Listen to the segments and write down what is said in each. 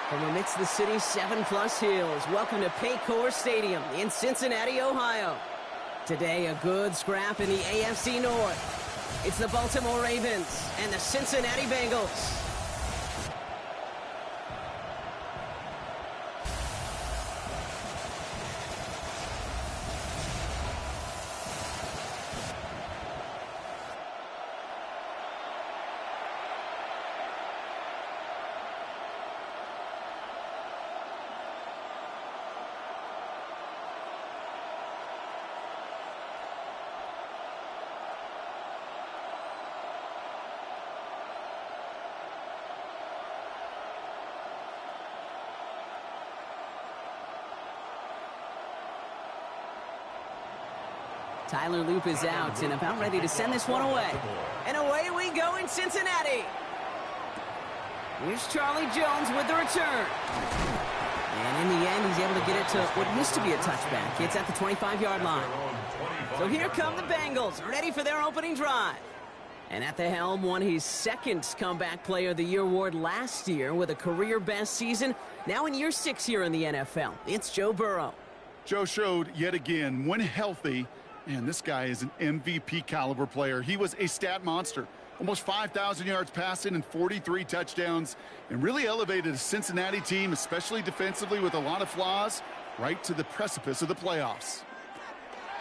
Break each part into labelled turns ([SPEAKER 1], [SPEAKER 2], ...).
[SPEAKER 1] From amidst the city's 7+ hills, welcome to Paycor Stadium in Cincinnati, Ohio. Today, a good scrap in the AFC North. It's the Baltimore Ravens and the Cincinnati Bengals. Tyler Loop is out and about ready to send this one away. And away we go in Cincinnati. Here's Charlie Jones with the return. And in the end, he's able to get it to what used to be a touchback. It's at the 25-yard line. So here come the Bengals, ready for their opening drive. And at the helm, won his second Comeback Player of the Year award last year with a career-best season. Now in year 6 here in the NFL, it's Joe Burrow.
[SPEAKER 2] Joe showed yet again, when healthy, man, this guy is an MVP caliber player. He was a stat monster. Almost 5,000 yards passing and 43 touchdowns, and really elevated a Cincinnati team, especially defensively with a lot of flaws, right to the precipice of the playoffs.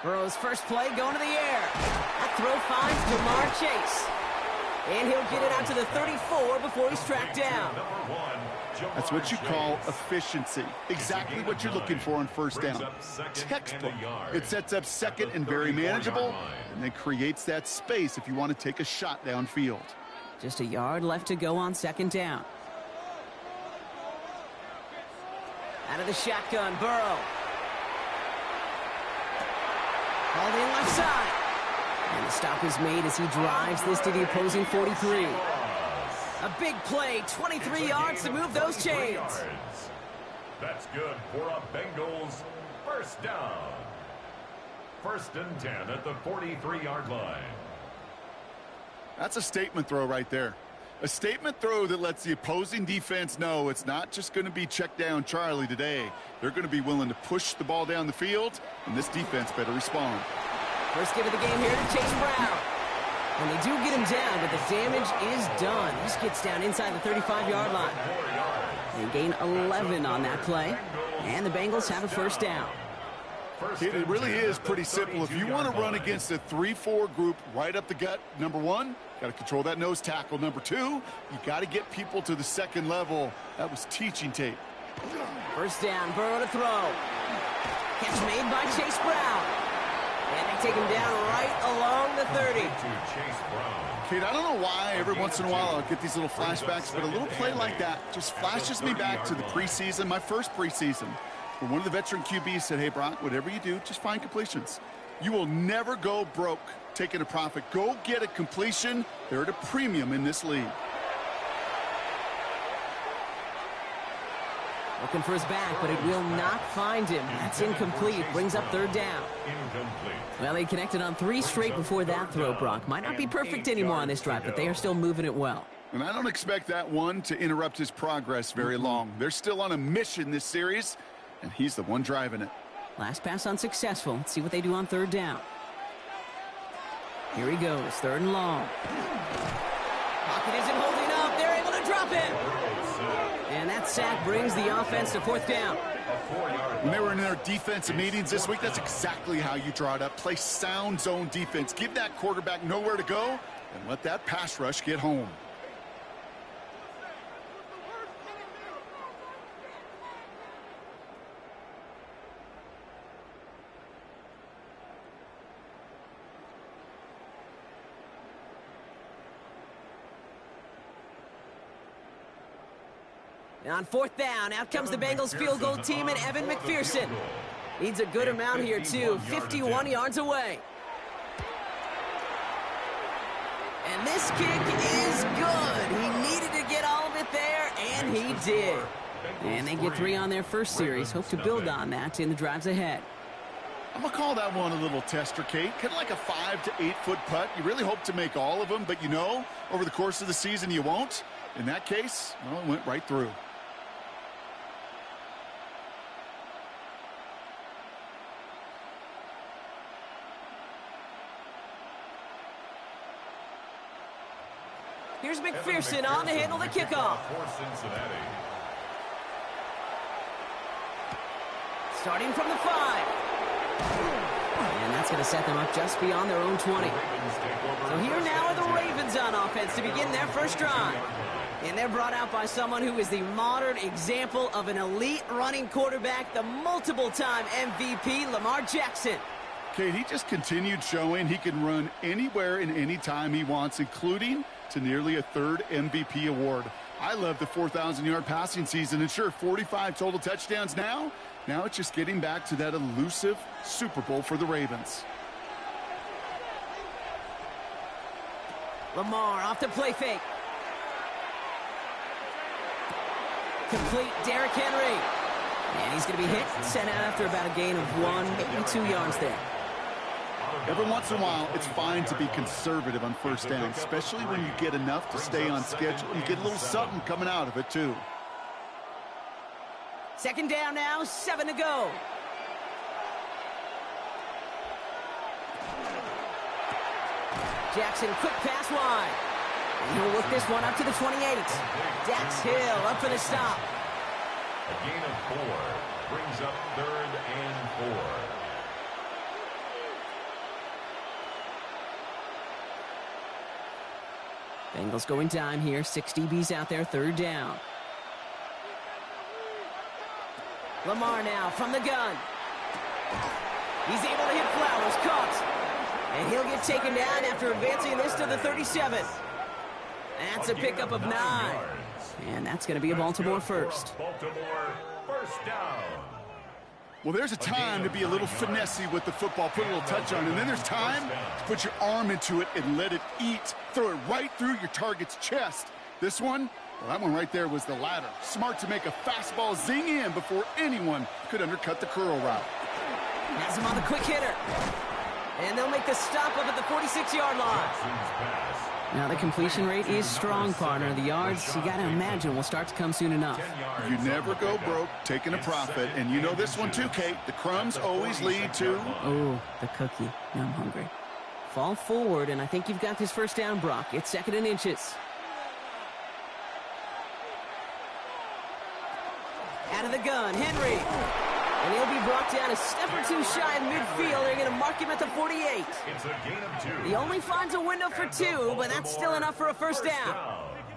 [SPEAKER 1] Burrow's first play going to the air. That throw finds Jamar Chase. And he'll get it out to the 34 before he's tracked down.
[SPEAKER 2] That's what you call efficiency. Exactly what you're looking for on first down. Textbook. It sets up second and very manageable, and then creates that space if you want to take a shot downfield.
[SPEAKER 1] Just a yard left to go on second down. Out of the shotgun, Burrow. Called in left side. And the stop is made as he drives this to the opposing 43. A big play, 23 yards to move those chains.
[SPEAKER 3] That's good for a Bengals first down. 1st and 10 at the 43-yard line.
[SPEAKER 2] That's a statement throw right there. A statement throw that lets the opposing defense know it's not just going to be check down Charlie today. They're going to be willing to push the ball down the field, and this defense better respond.
[SPEAKER 1] First give of the game here to Chase Brown. And they do get him down, but the damage is done. He just gets down inside the 35-yard line. They gain 11 on that play, and the Bengals have a first down.
[SPEAKER 2] It really is pretty simple. If you want to run against a 3-4 group right up the gut, number one, got to control that nose tackle. Number two, you got to get people to the second level. That was teaching tape.
[SPEAKER 1] First down, Burrow to throw. Catch made by Chase Brown. And they take him down right along the 30.
[SPEAKER 2] Kate, I don't know why every once in a while I'll get these little flashbacks, but a little play like that just flashes me back to the preseason, my first preseason, where one of the veteran QBs said, hey, Brock, whatever you do, just find completions. You will never go broke taking a profit. Go get a completion. They're at a premium in this league.
[SPEAKER 1] Looking for his back, but it will not find him. That's incomplete. Brings up third down. Well, they connected on 3 straight before that throw, Brock. Might not be perfect anymore on this drive, but they are still moving it well.
[SPEAKER 2] And I don't expect that one to interrupt his progress very long. They're still on a mission this series, and he's the one driving it.
[SPEAKER 1] Last pass unsuccessful. Let's see what they do on third down. Here he goes, 3rd and long. Pocket isn't holding up. They're able to drop it. And that sack brings the offense to 4th down.
[SPEAKER 2] When they were in their defensive meetings this week, that's exactly how you draw it up. Play sound zone defense. Give that quarterback nowhere to go and let that pass rush get home.
[SPEAKER 1] And on 4th down, out comes the Bengals field goal team and Evan McPherson. Needs a good amount here, too. 51 yards away. And this kick is good. He needed to get all of it there, and he did. And they get 3 on their first series. Hope to build on that in the drives ahead.
[SPEAKER 2] I'm going to call that one a little tester, Kate. Kind of like a 5 to 8 foot putt. You really hope to make all of them, but you know, over the course of the season, you won't. In that case, well, it went right through.
[SPEAKER 1] Here's McPherson on to handle the kickoff.
[SPEAKER 3] For Cincinnati.
[SPEAKER 1] Starting from the 5. And that's going to set them up just beyond their own 20. So here now are the Ravens on offense to begin their first drive. And they're brought out by someone who is the modern example of an elite running quarterback, the multiple-time MVP, Lamar Jackson.
[SPEAKER 2] Kate, he just continued showing he can run anywhere and anytime he wants, including to nearly a third MVP award. I love the 4,000-yard passing season, and sure, 45 total touchdowns now. Now it's just getting back to that elusive Super Bowl for the Ravens.
[SPEAKER 1] Lamar off the play fake. Complete, Derrick Henry. And he's going to be hit and sent out after about a gain of 1, maybe 2 yards there.
[SPEAKER 2] Every once in a while, it's fine to be conservative on first down, especially when you get enough to stay on schedule and get a little something coming out of it, too.
[SPEAKER 1] Second down now, 7 to go. Jackson, quick pass wide. And he'll work this one up to the 28. Dax Hill up for the stop.
[SPEAKER 3] A gain of 4 brings up 3rd and 4.
[SPEAKER 1] Bengals going dime here. 6 DBs out there, 3rd down. Lamar now from the gun. He's able to hit Flowers, caught. And he'll get taken down after advancing this to the 37. That's a pickup of 9. And that's going to be a Baltimore first.
[SPEAKER 3] Baltimore first down.
[SPEAKER 2] Well, there's a time to be a little finessey with the football, put a little touch on, and then there's time to put your arm into it and let it eat. Throw it right through your target's chest. This one, well, that one right there was the latter. Smart to make a fastball zing in before anyone could undercut the curl route.
[SPEAKER 1] Has him on the quick hitter. And they'll make the stop up at the 46-yard line. Now the completion rate is strong, partner. The yards, you got to imagine, will start to come soon enough.
[SPEAKER 2] You never go broke taking a profit. And you know this one too, Kate. The crumbs always lead to...
[SPEAKER 1] Oh, the cookie. Now I'm hungry. Fall forward, and I think you've got this first down, Brock. It's 2nd and inches. Out of the gun, Henry. And he'll be brought down a step or 2 shy of midfield. They're going to mark him at the 48.
[SPEAKER 3] It's a gain of 2.
[SPEAKER 1] He only finds a window for 2, but that's still enough for a first down.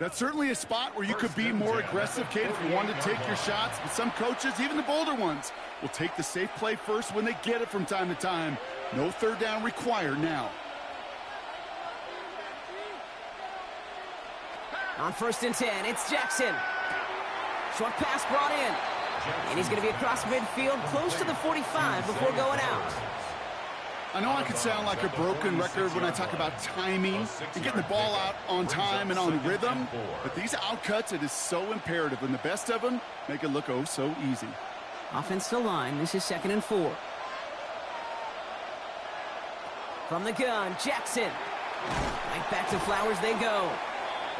[SPEAKER 2] That's certainly a spot where you could be more aggressive, Kate, if you wanted to take your shots. But some coaches, even the bolder ones, will take the safe play first when they get it from time to time. No 3rd down required now.
[SPEAKER 1] On 1st and 10, it's Jackson. Short pass brought in. And he's going to be across midfield, close to the 45 before going out.
[SPEAKER 2] I know I could sound like a broken record when I talk about timing and getting the ball out on time and on rhythm, but these outcuts, it is so imperative, and the best of them make it look oh so easy.
[SPEAKER 1] Offensive line, this is 2nd and 4. From the gun, Jackson. Right back to Flowers they go.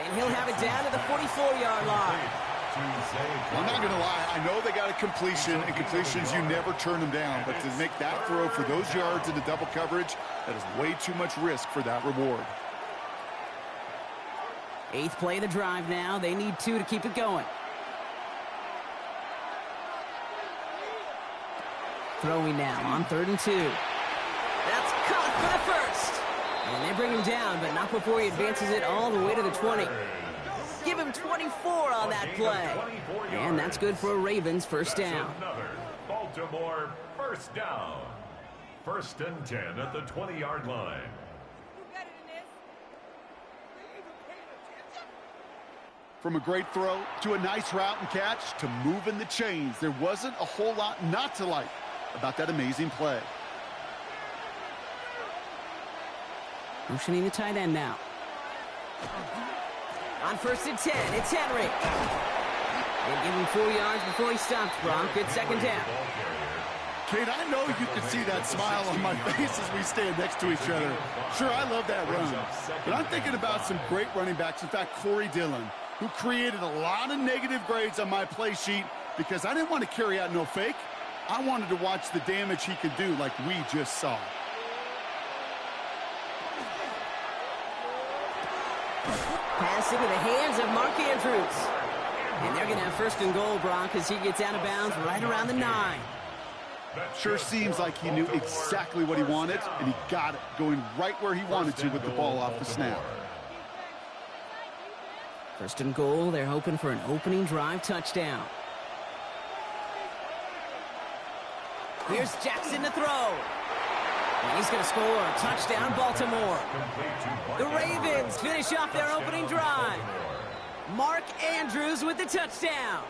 [SPEAKER 1] And he'll have it down to the 44-yard line.
[SPEAKER 2] I'm not going to lie. I know they got a completion, and completions, you never turn them down. But to make that throw for those yards into double coverage, that is way too much risk for that reward.
[SPEAKER 1] 8th play of the drive now. They need 2 to keep it going. Throwing now on 3rd and 2. That's caught for the first. And they bring him down, but not before he advances it all the way to the 20. Give him 24 on that play. And that's good for a Ravens first down.
[SPEAKER 3] Another Baltimore first down. 1st and 10 at the 20-yard line.
[SPEAKER 2] From a great throw to a nice route and catch to moving the chains, there wasn't a whole lot not to like about that amazing play.
[SPEAKER 1] Motioning the tight end now. On 1st and 10, it's Henry. They give him 4 yards before he stops, Brock. Good 2nd down.
[SPEAKER 2] Kate, I know you can see that smile on my face as we stand next to each other. Sure, I love that run. But I'm thinking about some great running backs. In fact, Corey Dillon, who created a lot of negative grades on my play sheet because I didn't want to carry out no fake. I wanted to watch the damage he could do like we just saw.
[SPEAKER 1] Pass into the hands of Mark Andrews. And they're going to have first and goal, Brock, as he gets out of bounds right around the 9.
[SPEAKER 2] Sure seems like he knew exactly what he wanted, and he got it, going right where he wanted to with the ball off the snap.
[SPEAKER 1] First and goal, they're hoping for an opening drive touchdown. Here's Jackson to throw. And he's going to score a touchdown, Baltimore. The Ravens finish off their opening drive. Mark Andrews with the touchdown.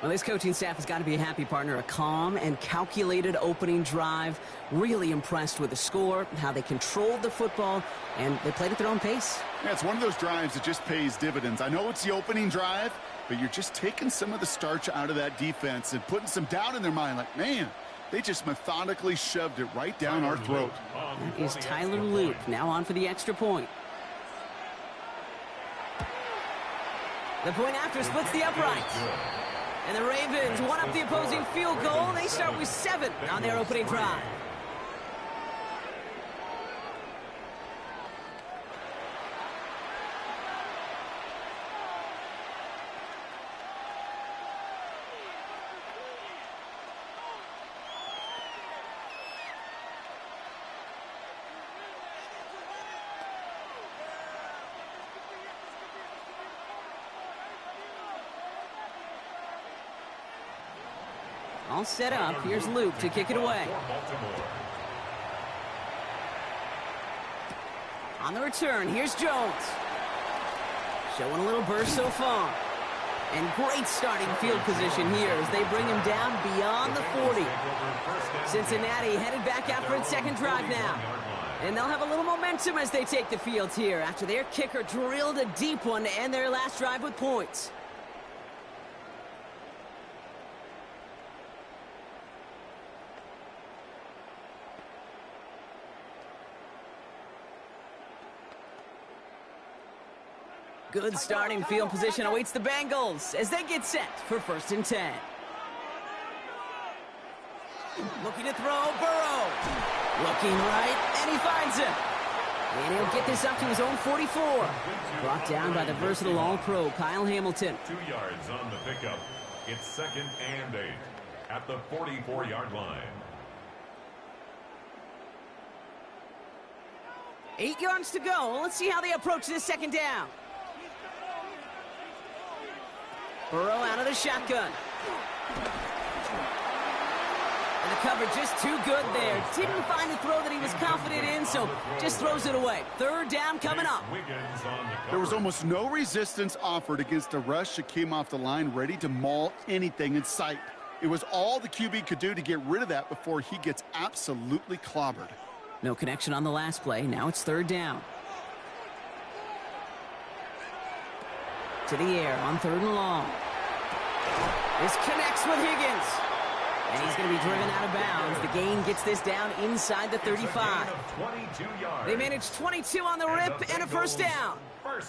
[SPEAKER 1] Well, this coaching staff has got to be a happy partner. A calm and calculated opening drive. Really impressed with the score, how they controlled the football, and they played at their own pace.
[SPEAKER 2] Yeah, it's one of those drives that just pays dividends. I know it's the opening drive, but you're just taking some of the starch out of that defense and putting some doubt in their mind. Like, man, they just methodically shoved it right down our throat.
[SPEAKER 1] That is Tyler Loop, now on for the extra point. The point after splits the uprights. And the Ravens one up the opposing field goal. They start with 7 on their opening drive. All set up. Here's Luke to kick it away. On the return, here's Jones. Showing a little burst so far. And great starting field position here as they bring him down beyond the 40. Cincinnati headed back out for its second drive now. And they'll have a little momentum as they take the field here after their kicker drilled a deep one to end their last drive with points. Good starting field position awaits the Bengals as they get set for 1st and 10. Looking to throw, Burrow. Looking right, and he finds it. And he'll get this up to his own 44. Brought down by the versatile All-Pro, Kyle Hamilton.
[SPEAKER 3] 2 yards on the pickup. It's 2nd and 8 at the 44-yard line.
[SPEAKER 1] 8 yards to go. Let's see how they approach this second down. Burrow out of the shotgun. And the cover just too good there. Didn't find a throw that he was confident in, so just throws it away. 3rd down coming up.
[SPEAKER 2] There was almost no resistance offered against a rush that came off the line ready to maul anything in sight. It was all the QB could do to get rid of that before he gets absolutely clobbered.
[SPEAKER 1] No connection on the last play. Now it's 3rd down. To the air on 3rd and long. This connects with Higgins. And he's going to be driven out of bounds. The gain gets this down inside the 35. They managed 22 on the rip and a 1st down.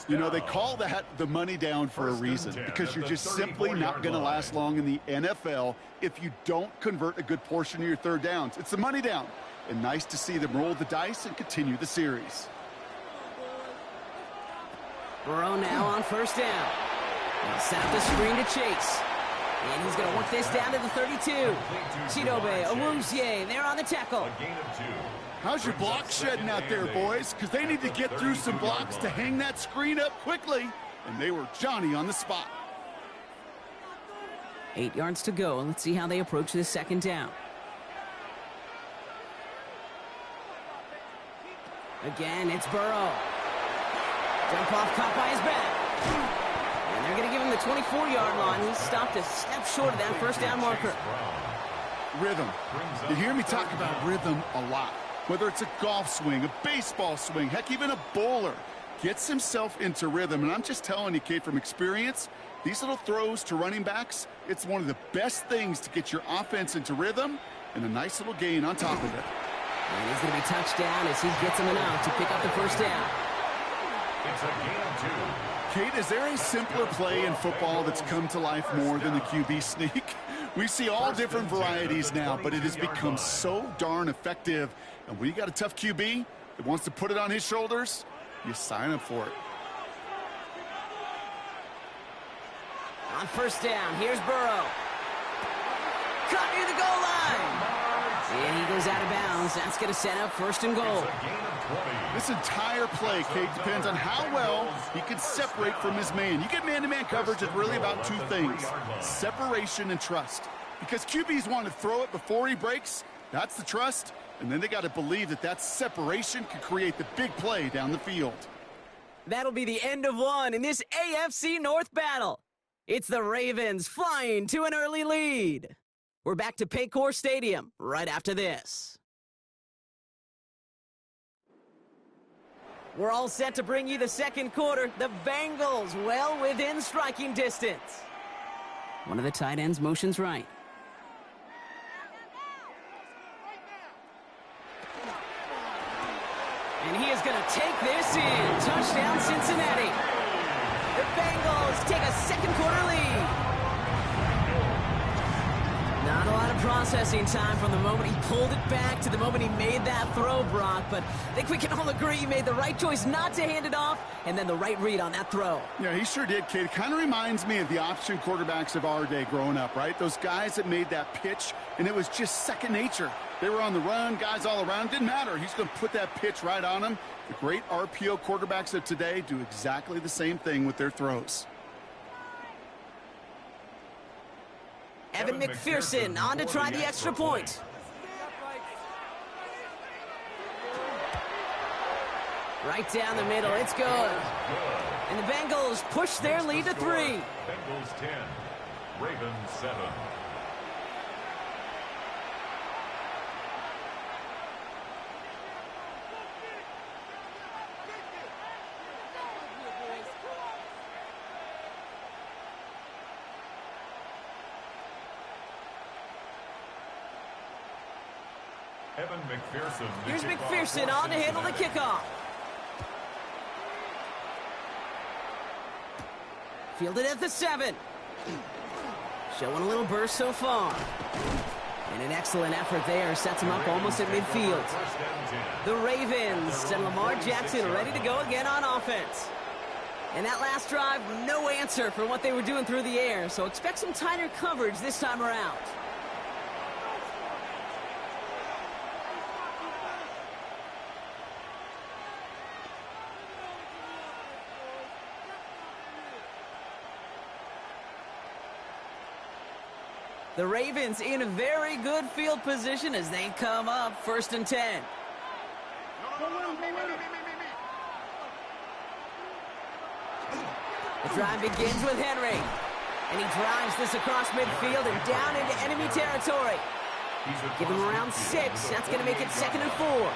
[SPEAKER 2] You know, they call that the money down for a reason, because you're just simply not going to last long in the NFL if you don't convert a good portion of your 3rd downs. It's the money down. And nice to see them roll the dice and continue the series.
[SPEAKER 1] Burrow now on 1st down. He'll set up the screen to Chase. And he's going to work this down to the 32. Chidobe Awuzie, they're on the tackle.
[SPEAKER 2] How's your block shedding out there, boys? Because they need to get through some blocks to hang that screen up quickly. And they were Johnny on the spot.
[SPEAKER 1] 8 yards to go. Let's see how they approach this second down. Again, it's Burrow. Jump off caught by his back. And they're going to give him the 24-yard line. He stopped a step short of that 1st down marker.
[SPEAKER 2] Rhythm. You hear me talk about rhythm a lot. Whether it's a golf swing, a baseball swing, heck, even a bowler gets himself into rhythm. And I'm just telling you, Kate, from experience, these little throws to running backs, it's one of the best things to get your offense into rhythm, and a nice little gain on top of it.
[SPEAKER 1] And he's going to be touched down as he gets him enough to pick up the 1st down.
[SPEAKER 3] It's a gain of 2.
[SPEAKER 2] Kate, is there a simpler play in football that's come to life more than the QB sneak? We see all different varieties now, but it has become so darn effective. And when you got a tough QB that wants to put it on his shoulders, you sign up for it.
[SPEAKER 1] On first down, here's Burrow. Caught near the goal line. And he goes out of bounds. That's going to set up first and goal.
[SPEAKER 2] This entire play, Kate, depends on how well he can separate from his man. You get man-to-man coverage, it's really about two things: separation and trust. Because QBs want to throw it before he breaks. That's the trust. And then they got to believe that that separation can create the big play down the field.
[SPEAKER 1] That'll be the end of one in this AFC North battle. It's the Ravens flying to an early lead. We're back to Paycor Stadium right after this. We're all set to bring you the second quarter. The Bengals well within striking distance. One of the tight ends motions right. And he is going to take this in. Touchdown, Cincinnati. The Bengals take a second quarter lead. Not a lot of processing time from the moment he pulled it back to the moment he made that throw, Brock. But I think we can all agree he made the right choice not to hand it off, and then the right read on that throw.
[SPEAKER 2] Yeah, he sure did, kid. Kind of reminds me of the option quarterbacks of our day growing up, right? Those guys that made that pitch, and it was just second nature. They were on the run, guys all around. Didn't matter. He's going to put that pitch right on him. The great RPO quarterbacks of today do exactly the same thing with their throws.
[SPEAKER 1] Evan McPherson on to try the extra point. Right down the middle. It's good. And the Bengals push their lead to 3.
[SPEAKER 3] Bengals 10, Ravens 7. Evan McPherson.
[SPEAKER 1] Here's McPherson on to handle the kickoff. Fielded at the 7. Showing a little burst so far. And an excellent effort there. Sets him up almost at midfield. The Ravens send Lamar Jackson ready to go again on offense. And that last drive, no answer for what they were doing through the air. So expect some tighter coverage this time around. The Ravens in a very good field position as they come up first and 10. The drive begins with Henry. And he drives this across midfield and down into enemy territory. Give him around 6. That's going to make it 2nd and 4.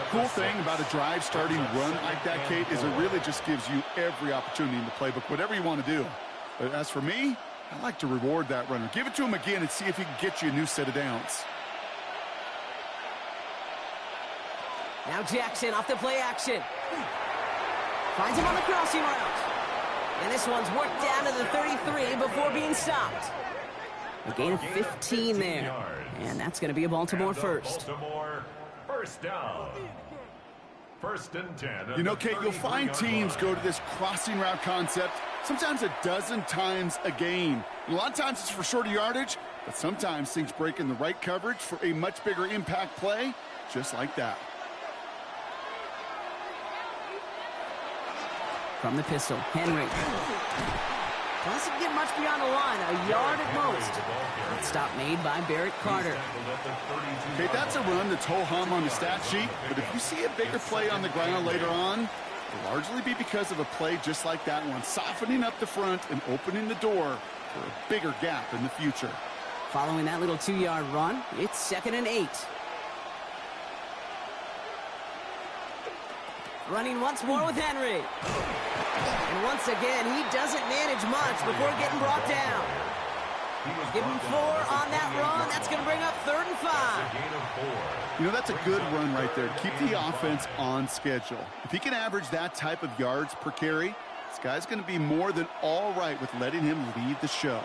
[SPEAKER 2] Cool thing about a drive starting run like that, Kate, is it really just gives you every opportunity in the playbook, whatever you want to do. But as for me, I like to reward that runner. Give it to him again and see if he can get you a new set of downs.
[SPEAKER 1] Now Jackson off the play action. Finds him on the crossing route. And this one's worked down to the 33 before being stopped. A gain of 15 there. And that's going to be a Baltimore first.
[SPEAKER 3] Baltimore first down. First and 10.
[SPEAKER 2] You know, Kate, you'll find teams go to this crossing route concept sometimes a dozen times a game. And a lot of times it's for shorter yardage, but sometimes things break in the right coverage for a much bigger impact play, just like that.
[SPEAKER 1] From the pistol, Henry. Doesn't get much beyond the line, a yard at most. That stop made by Barrett Carter.
[SPEAKER 2] Okay, that's a run that's ho-hum on the stat sheet, but if you see a bigger play on the ground later on, it'll largely be because of a play just like that one, softening up the front and opening the door for a bigger gap in the future.
[SPEAKER 1] Following that little 2-yard run, it's 2nd and 8. Running once more with Henry. And once again, he doesn't manage much before getting brought down. Give him 4 on that run. That's going to bring up 3rd and 5.
[SPEAKER 2] You know, that's a good run right there. Keep the offense on schedule. If he can average that type of yards per carry, this guy's going to be more than all right with letting him lead the show.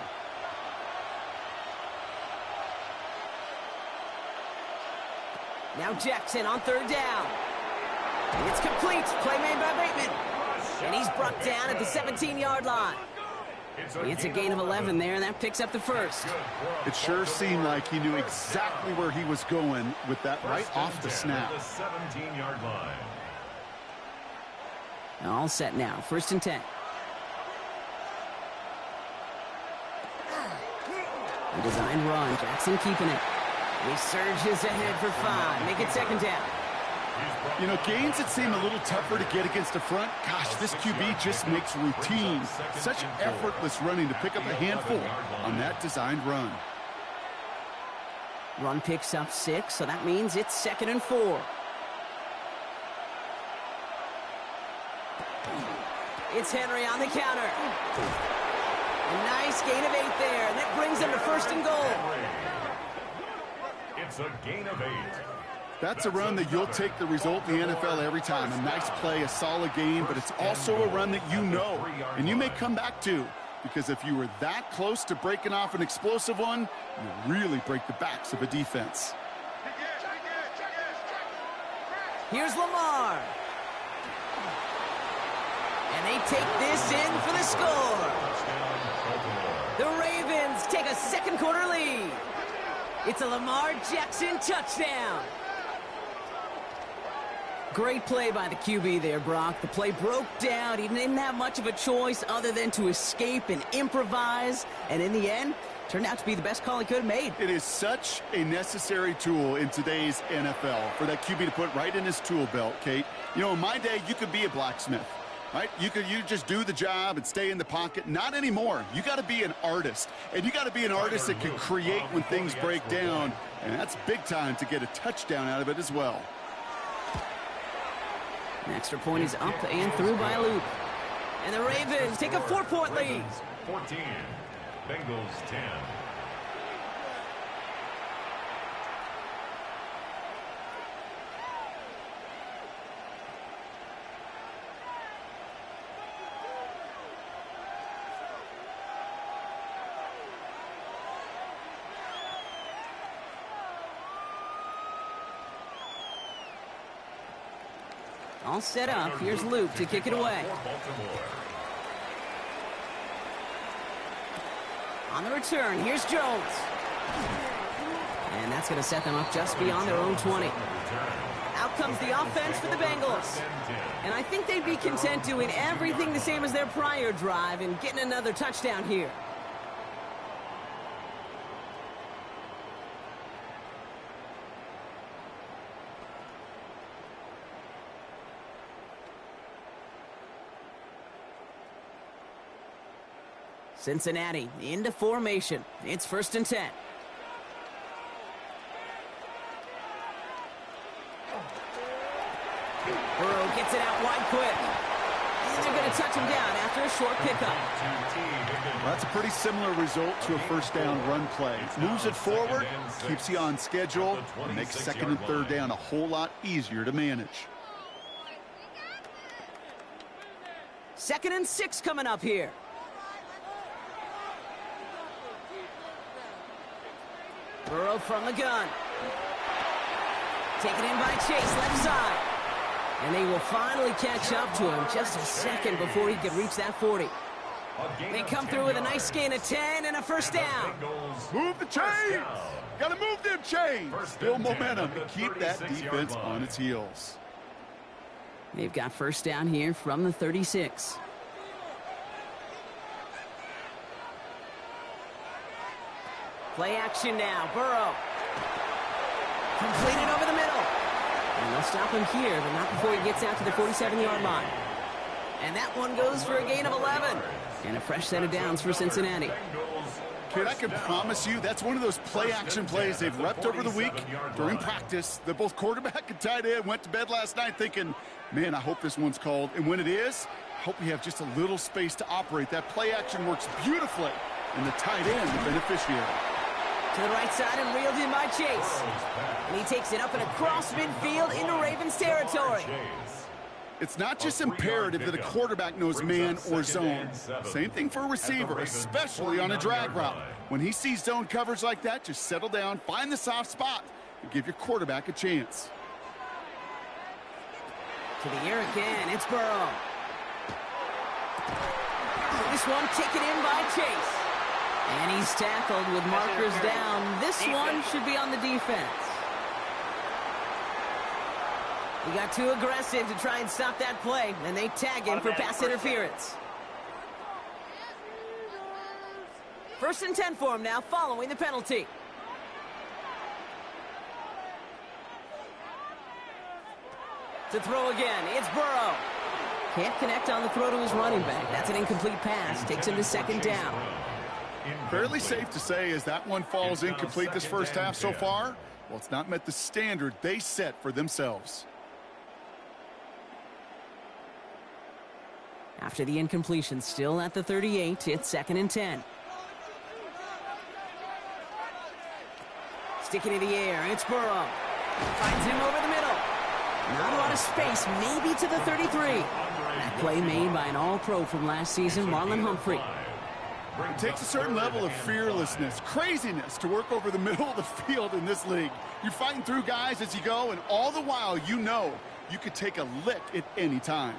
[SPEAKER 1] Now Jackson on 3rd down. It's complete. Play made by Bateman. And he's brought down at the 17-yard line. It's a gain of 11 there, and that picks up the first.
[SPEAKER 2] It sure seemed like he knew exactly where he was going with that right off the snap.
[SPEAKER 3] The 17-yard line.
[SPEAKER 1] All set now. 1st and 10. A designed run. Jackson keeping it. He surges ahead for 5. Make it 2nd down.
[SPEAKER 2] You know, gains that seem a little tougher to get against the front. Gosh, this QB just makes routine. Such effortless running to pick up a handful on that designed run.
[SPEAKER 1] Run picks up 6, so that means it's 2nd and 4. It's Henry on the counter. A nice gain of 8 there, and that brings them to 1st and goal.
[SPEAKER 3] It's a gain of 8.
[SPEAKER 2] That's a run that you'll take the result in the NFL every time. A nice play, a solid game, but it's also a run that you know, and you may come back to, because if you were that close to breaking off an explosive one, you really break the backs of a defense.
[SPEAKER 1] Here's Lamar. And they take this in for the score. The Ravens take a 2nd quarter lead. It's a Lamar Jackson touchdown. Great play by the QB there, Brock. The play broke down. He didn't have much of a choice other than to escape and improvise. And in the end, turned out to be the best call he could have made.
[SPEAKER 2] It is such a necessary tool in today's NFL for that QB to put right in his tool belt, Kate. You know, in my day, you could be a blacksmith, right? You just do the job and stay in the pocket. Not anymore. You got to be an artist. And you got to be an artist that can create when things break down. And that's big time to get a touchdown out of it as well.
[SPEAKER 1] An extra point is up and through by Luke. And the Ravens take a 4-point lead.
[SPEAKER 3] 14. Bengals 10.
[SPEAKER 1] All set up. Here's Luke to kick it away. On the return, here's Jones. And that's going to set them up just beyond their own 20. Out comes the offense for the Bengals. And I think they'd be content doing everything the same as their prior drive and getting another touchdown here. Cincinnati into formation. It's 1st and 10. Burrow gets it out wide quick. And they're going to touch him down after a short pickup.
[SPEAKER 2] Well, that's a pretty similar result to a 1st down run play. Moves it forward, keeps you on schedule, and makes 2nd and 3rd down a whole lot easier to manage.
[SPEAKER 1] 2nd and 6 coming up here. Burrow from the gun. Taken in by Chase, left side. And they will finally catch up to him just a second before he could reach that 40. They come through with a nice gain of 10 and a 1st down.
[SPEAKER 2] Move the chains! Got to move them chains! Build momentum and keep that defense on its heels.
[SPEAKER 1] They've got 1st down here from the 36. Play action now. Burrow. Completed over the middle. And they'll stop him here, but not before he gets out to the 47-yard line. And that one goes for a gain of 11. And a fresh set of downs for Cincinnati.
[SPEAKER 2] Kid, I can promise you that's one of those play-action plays they've repped over the week during practice. That both quarterback and tight end went to bed last night thinking, man, I hope this one's called. And when it is, I hope we have just a little space to operate. That play-action works beautifully, and the tight end, the beneficiary.
[SPEAKER 1] To the right side and reeled in by Chase. And he takes it up and across midfield into Ravens territory.
[SPEAKER 2] It's not just imperative that a quarterback knows man or zone. Same thing for a receiver, especially on a drag route. When he sees zone coverage like that, just settle down, find the soft spot, and give your quarterback a chance.
[SPEAKER 1] To the air again. It's Burrow. This one taken in by Chase. And he's tackled with markers down. This one should be on the defense. He got too aggressive to try and stop that play, and they tag him for pass interference. 1st and 10 for him now, following the penalty. To throw again, it's Burrow. Can't connect on the throw to his running back. That's an incomplete pass. Takes him to 2nd down.
[SPEAKER 2] Fairly safe to say as that one falls incomplete this first half so far, well, it's not met the standard they set for themselves.
[SPEAKER 1] After the incompletion, still at the 38, it's 2nd and 10. Sticking in the air, it's Burrow. Finds him over the middle. Not a lot of space, maybe to the 33. That play made by an all-pro from last season, Marlon Humphrey.
[SPEAKER 2] It takes a certain level of fearlessness, craziness to work over the middle of the field in this league. You're fighting through guys as you go, and all the while you know you could take a lick at any time.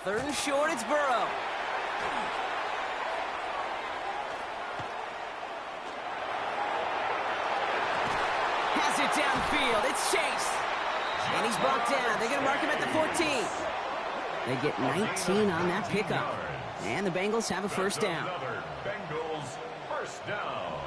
[SPEAKER 1] 3rd and short, it's Burrow. Has it downfield. It's Chase. And he's brought down. They're going to mark him at the 14. They get 19 on that pickup. And the Bengals have a 1st down.
[SPEAKER 3] Bengals 1st down.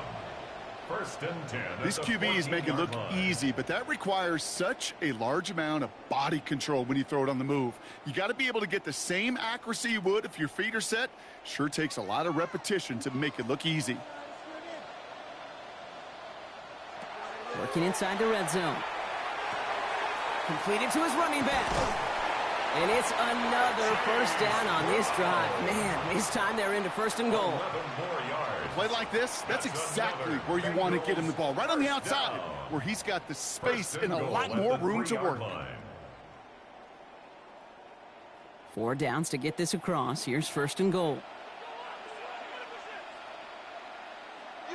[SPEAKER 3] 1st and 10.
[SPEAKER 2] These QBs make it look easy, but that requires such a large amount of body control when you throw it on the move. You got to be able to get the same accuracy you would if your feet are set. Sure takes a lot of repetition to make it look easy.
[SPEAKER 1] Working inside the red zone. Completed to his running back. And it's another 1st down on this drive. Man, this time they're into 1st and goal.
[SPEAKER 2] Play like this, that's exactly where you want to get him the ball. Right on the outside, where he's got the space and a lot more room to work.
[SPEAKER 1] 4 downs to get this across. Here's 1st and goal.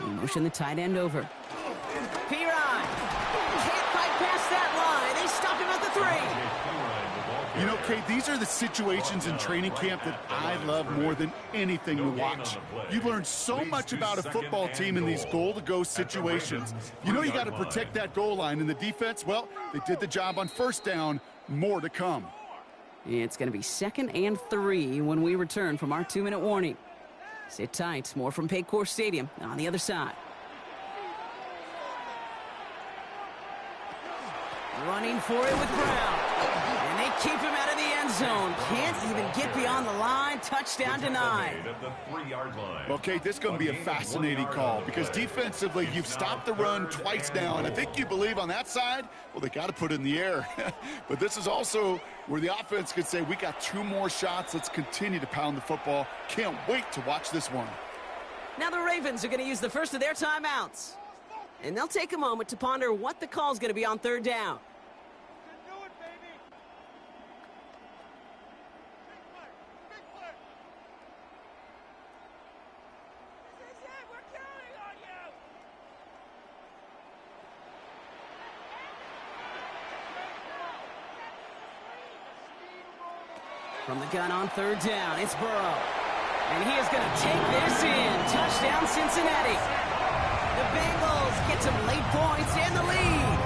[SPEAKER 1] We motion the tight end over. Piron can't bypass that line. They stop him at the 3.
[SPEAKER 2] You know, Kate, these are the situations in training camp that I love more than anything to watch. You learn so much about a football team in these goal-to-go situations. You know you got to protect that goal line, and the defense, well, they did the job on 1st down. More to come.
[SPEAKER 1] It's going to be 2nd and 3 when we return from our 2-minute warning. Sit tight. More from Paycor Stadium on the other side. Running for it with Brown. And they keep him out of the end zone. Can't even get beyond the line. Touchdown denied.
[SPEAKER 2] Well, Kate, this is going to be a fascinating call because defensively, you've stopped the run twice now, and I think you believe on that side, well, they got to put it in the air. But this is also where the offense could say, we got 2 more shots. Let's continue to pound the football. Can't wait to watch this one.
[SPEAKER 1] Now the Ravens are going to use the first of their timeouts. And they'll take a moment to ponder what the call is going to be on 3rd down. From the gun on 3rd down, it's Burrow. And he is going to take this in. Touchdown, Cincinnati. The Bengals get some late points and the lead.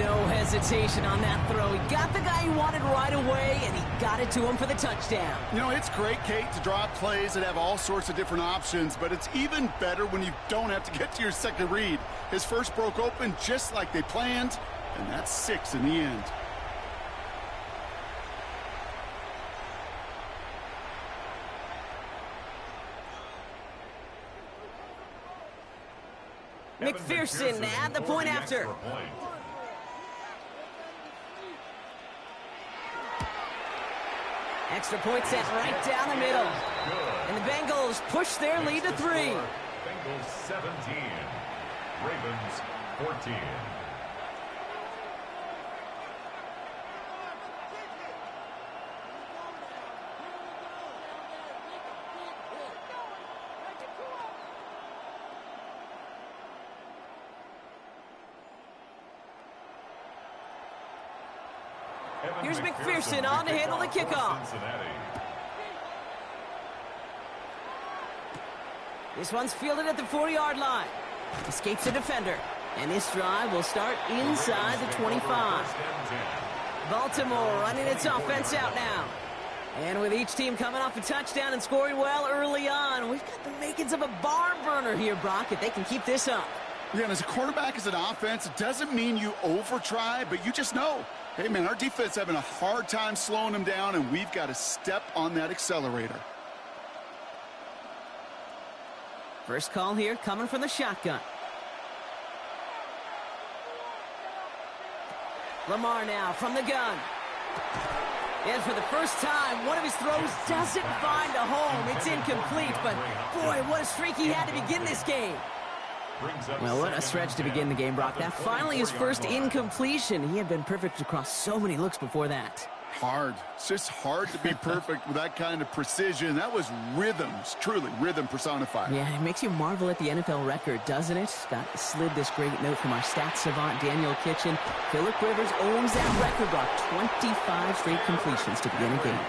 [SPEAKER 1] No hesitation on that throw. He got the guy he wanted right away, and he got it to him for the touchdown.
[SPEAKER 2] You know, it's great, Kate, to draw up plays that have all sorts of different options, but it's even better when you don't have to get to your second read. His first broke open just like they planned, and that's 6 in the end.
[SPEAKER 1] McPherson at the point after. Extra point set right down the middle. And the Bengals push their lead to 3.
[SPEAKER 3] Bengals 17, Ravens 14.
[SPEAKER 1] Here's McPherson on to handle the kickoff. This one's fielded at the 40-yard line. Escapes the defender. And this drive will start inside the 25. Baltimore running its offense out now. And with each team coming off a touchdown and scoring well early on, we've got the makings of a barn burner here, Brock, if they can keep this up.
[SPEAKER 2] Yeah, and as a quarterback, as an offense, it doesn't mean you over-try, but you just know, hey, man, our defense having a hard time slowing them down, and we've got to step on that accelerator.
[SPEAKER 1] First call here coming from the shotgun. Lamar now from the gun. And for the first time, one of his throws doesn't find a home. It's incomplete, but boy, what a streak he had to begin this game. Well, what a stretch to begin the game, Brock. That finally his first incompletion. He had been perfect across so many looks before that.
[SPEAKER 2] Hard. It's just hard to be perfect with that kind of precision. That was rhythms, truly rhythm personified.
[SPEAKER 1] Yeah, it makes you marvel at the NFL record, doesn't it? Got slid this great note from our stats savant, Daniel Kitchen. Phillip Rivers owns that record, Brock. 25 straight completions to begin a game.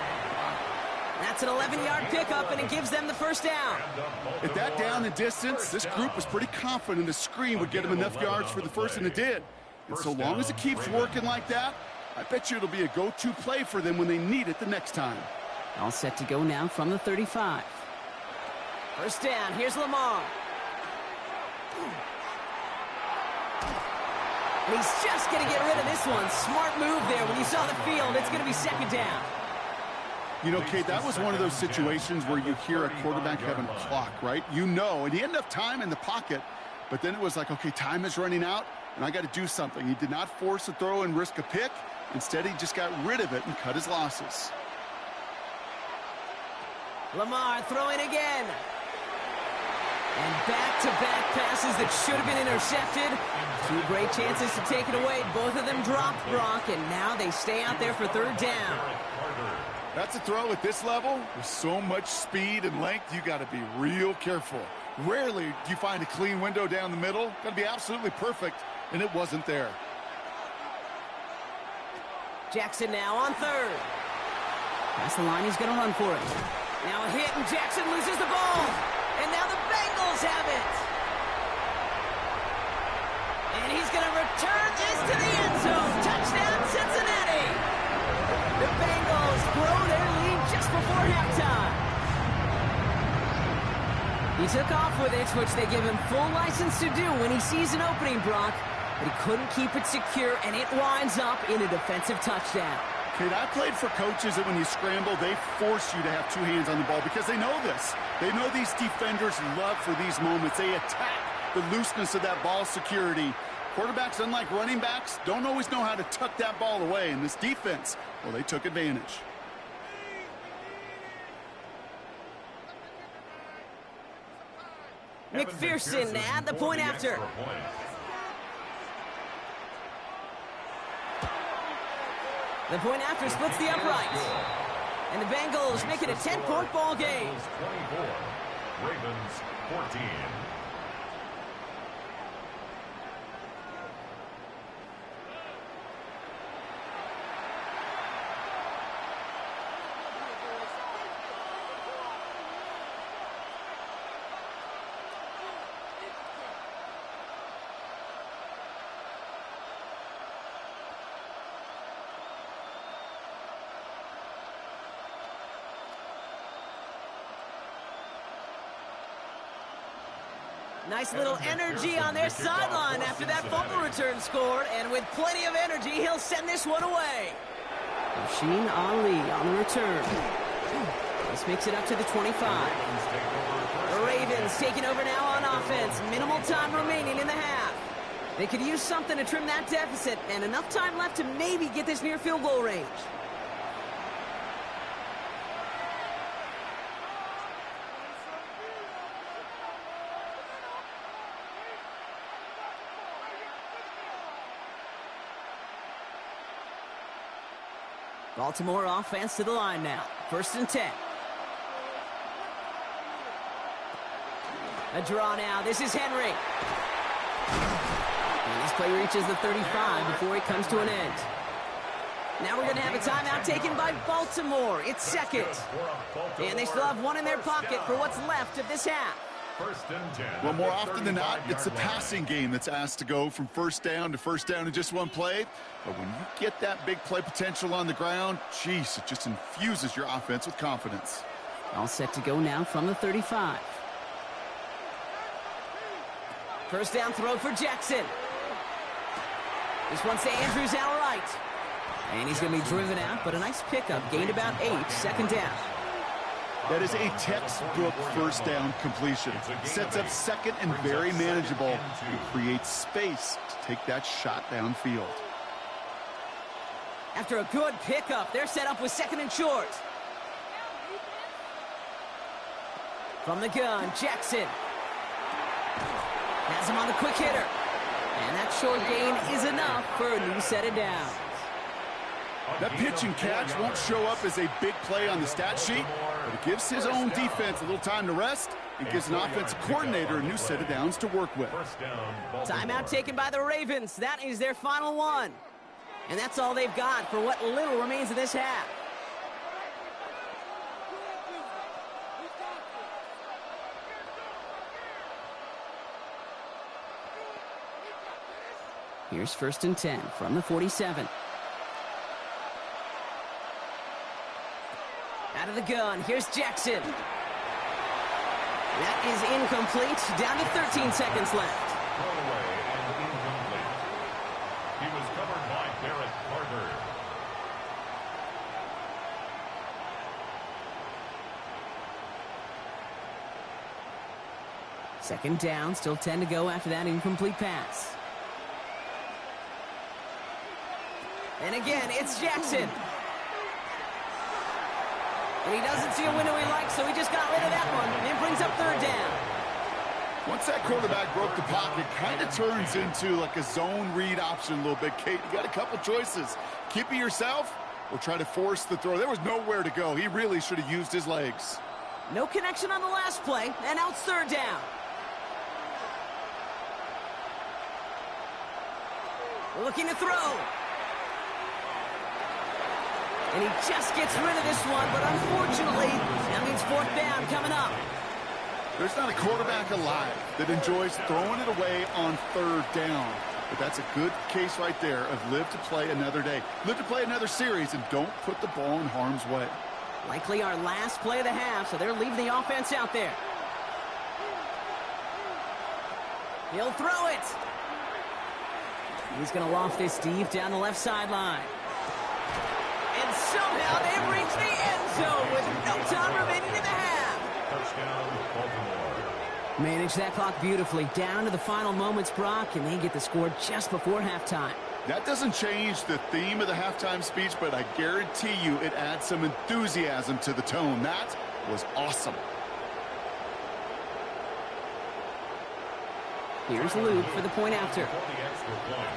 [SPEAKER 1] That's an 11-yard pickup, and it gives them the first down.
[SPEAKER 2] At that down and distance, this group was pretty confident the screen would get them enough yards for the first, and it did. And so long as it keeps working like that, I bet you it'll be a go-to play for them when they need it the next time.
[SPEAKER 1] All set to go now from the 35. First down, here's Lamar. And he's just going to get rid of this one. Smart move there. When you saw the field, it's going to be second down.
[SPEAKER 2] You know, Kate, that was one of those situations where you hear a quarterback having a clock, right? You know, and he had enough time in the pocket, but then it was like, okay, time is running out, and I got to do something. He did not force a throw and risk a pick. Instead, he just got rid of it and cut his losses.
[SPEAKER 1] Lamar throwing again. And back-to-back passes that should have been intercepted. Two great chances to take it away. Both of them dropped, Brock, and now they stay out there for third down.
[SPEAKER 2] That's a throw at this level. With so much speed and length, you got to be real careful. Rarely do you find a clean window down the middle. Got to be absolutely perfect, and it wasn't there.
[SPEAKER 1] Jackson now on third. Past the line, he's going to run for it. Now a hit, and Jackson loses the ball. And now the Bengals have it. And he's going to return this to the end zone. Touchdown, Cincinnati. The Bengals grow their lead just before halftime. He took off with it, which they give him full license to do when he sees an opening, Brock. But he couldn't keep it secure, and it winds up in a defensive touchdown.
[SPEAKER 2] Kate, I played for coaches that when you scramble, they force you to have two hands on the ball because they know this. They know these defenders love for these moments. They attack the looseness of that ball security. Quarterbacks, unlike running backs, don't always know how to tuck that ball away. In this defense, well, they took advantage.
[SPEAKER 1] McPherson at the point after. The point after splits the uprights. And the Bengals make it a 10-point ball game.
[SPEAKER 3] 24, Ravens 14.
[SPEAKER 1] Nice little energy on their sideline after that fumble return scored. And with plenty of energy, he'll send this one away. Rasheen Ali on the return. This makes it up to the 25. The Ravens taking over now on offense. Minimal time remaining in the half. They could use something to trim that deficit, and enough time left to maybe get this near field goal range. Baltimore offense to the line now. 1st and 10. A draw now. This is Henry. And this play reaches the 35 before it comes to an end. Now we're going to have a timeout taken by Baltimore. It's second. And they still have one in their pocket for what's left of this half.
[SPEAKER 3] First and 10.
[SPEAKER 2] Well, more often than not, it's the passing game that's asked to go from first down in just one play. But when you get that big play potential on the ground, geez, it just infuses your offense with confidence.
[SPEAKER 1] All set to go now from the 35. First down throw for Jackson. This one's to Andrews outright. And he's going to be driven out, but a nice pickup. Gained about 8, second down.
[SPEAKER 2] That is a textbook first down completion. Sets up second and very manageable. It creates space to take that shot downfield.
[SPEAKER 1] After a good pickup, they're set up with second and short. From the gun, Jackson. Has him on the quick hitter. And that short gain is enough for a new set of downs.
[SPEAKER 2] That pitch and catch won't show up as a big play on the stat sheet, but it gives his own defense a little time to rest and gives an offensive coordinator a new set of downs to work with.
[SPEAKER 1] Timeout taken by the Ravens. That is their final one. And that's all they've got for what little remains of this half. Here's first and 10 from the 47. Out of the gun, here's Jackson. That is incomplete, down to 13 seconds left.
[SPEAKER 3] Thrown away and incomplete. He was covered by Barrett Carter.
[SPEAKER 1] Second down, still 10 to go after that incomplete pass. And again, it's Jackson. And he doesn't see a window he likes, so he just got rid of that one. And brings up third down.
[SPEAKER 2] Once that quarterback broke the pocket, kind of turns into like a zone read option a little bit. Kate, you got a couple choices. Keep it yourself or try to force the throw. There was nowhere to go. He really should have used his legs.
[SPEAKER 1] No connection on the last play, and now it's third down. Looking to throw. And he just gets rid of this one, but unfortunately, that means fourth down coming up.
[SPEAKER 2] There's not a quarterback alive that enjoys throwing it away on third down. But that's a good case right there of live to play another day. Live to play another series, and don't put the ball in harm's way.
[SPEAKER 1] Likely our last play of the half, so they're leaving the offense out there. He'll throw it. He's going to loft this deep down the left sideline. And somehow they've reached the end zone with no time remaining in the half.
[SPEAKER 3] Touchdown, Baltimore.
[SPEAKER 1] Manage that clock beautifully down to the final moments, Brock, and they get the score just before halftime.
[SPEAKER 2] That doesn't change the theme of the halftime speech, but I guarantee you it adds some enthusiasm to the tone. That was awesome.
[SPEAKER 1] Here's Luke for the point after.
[SPEAKER 3] For the extra point.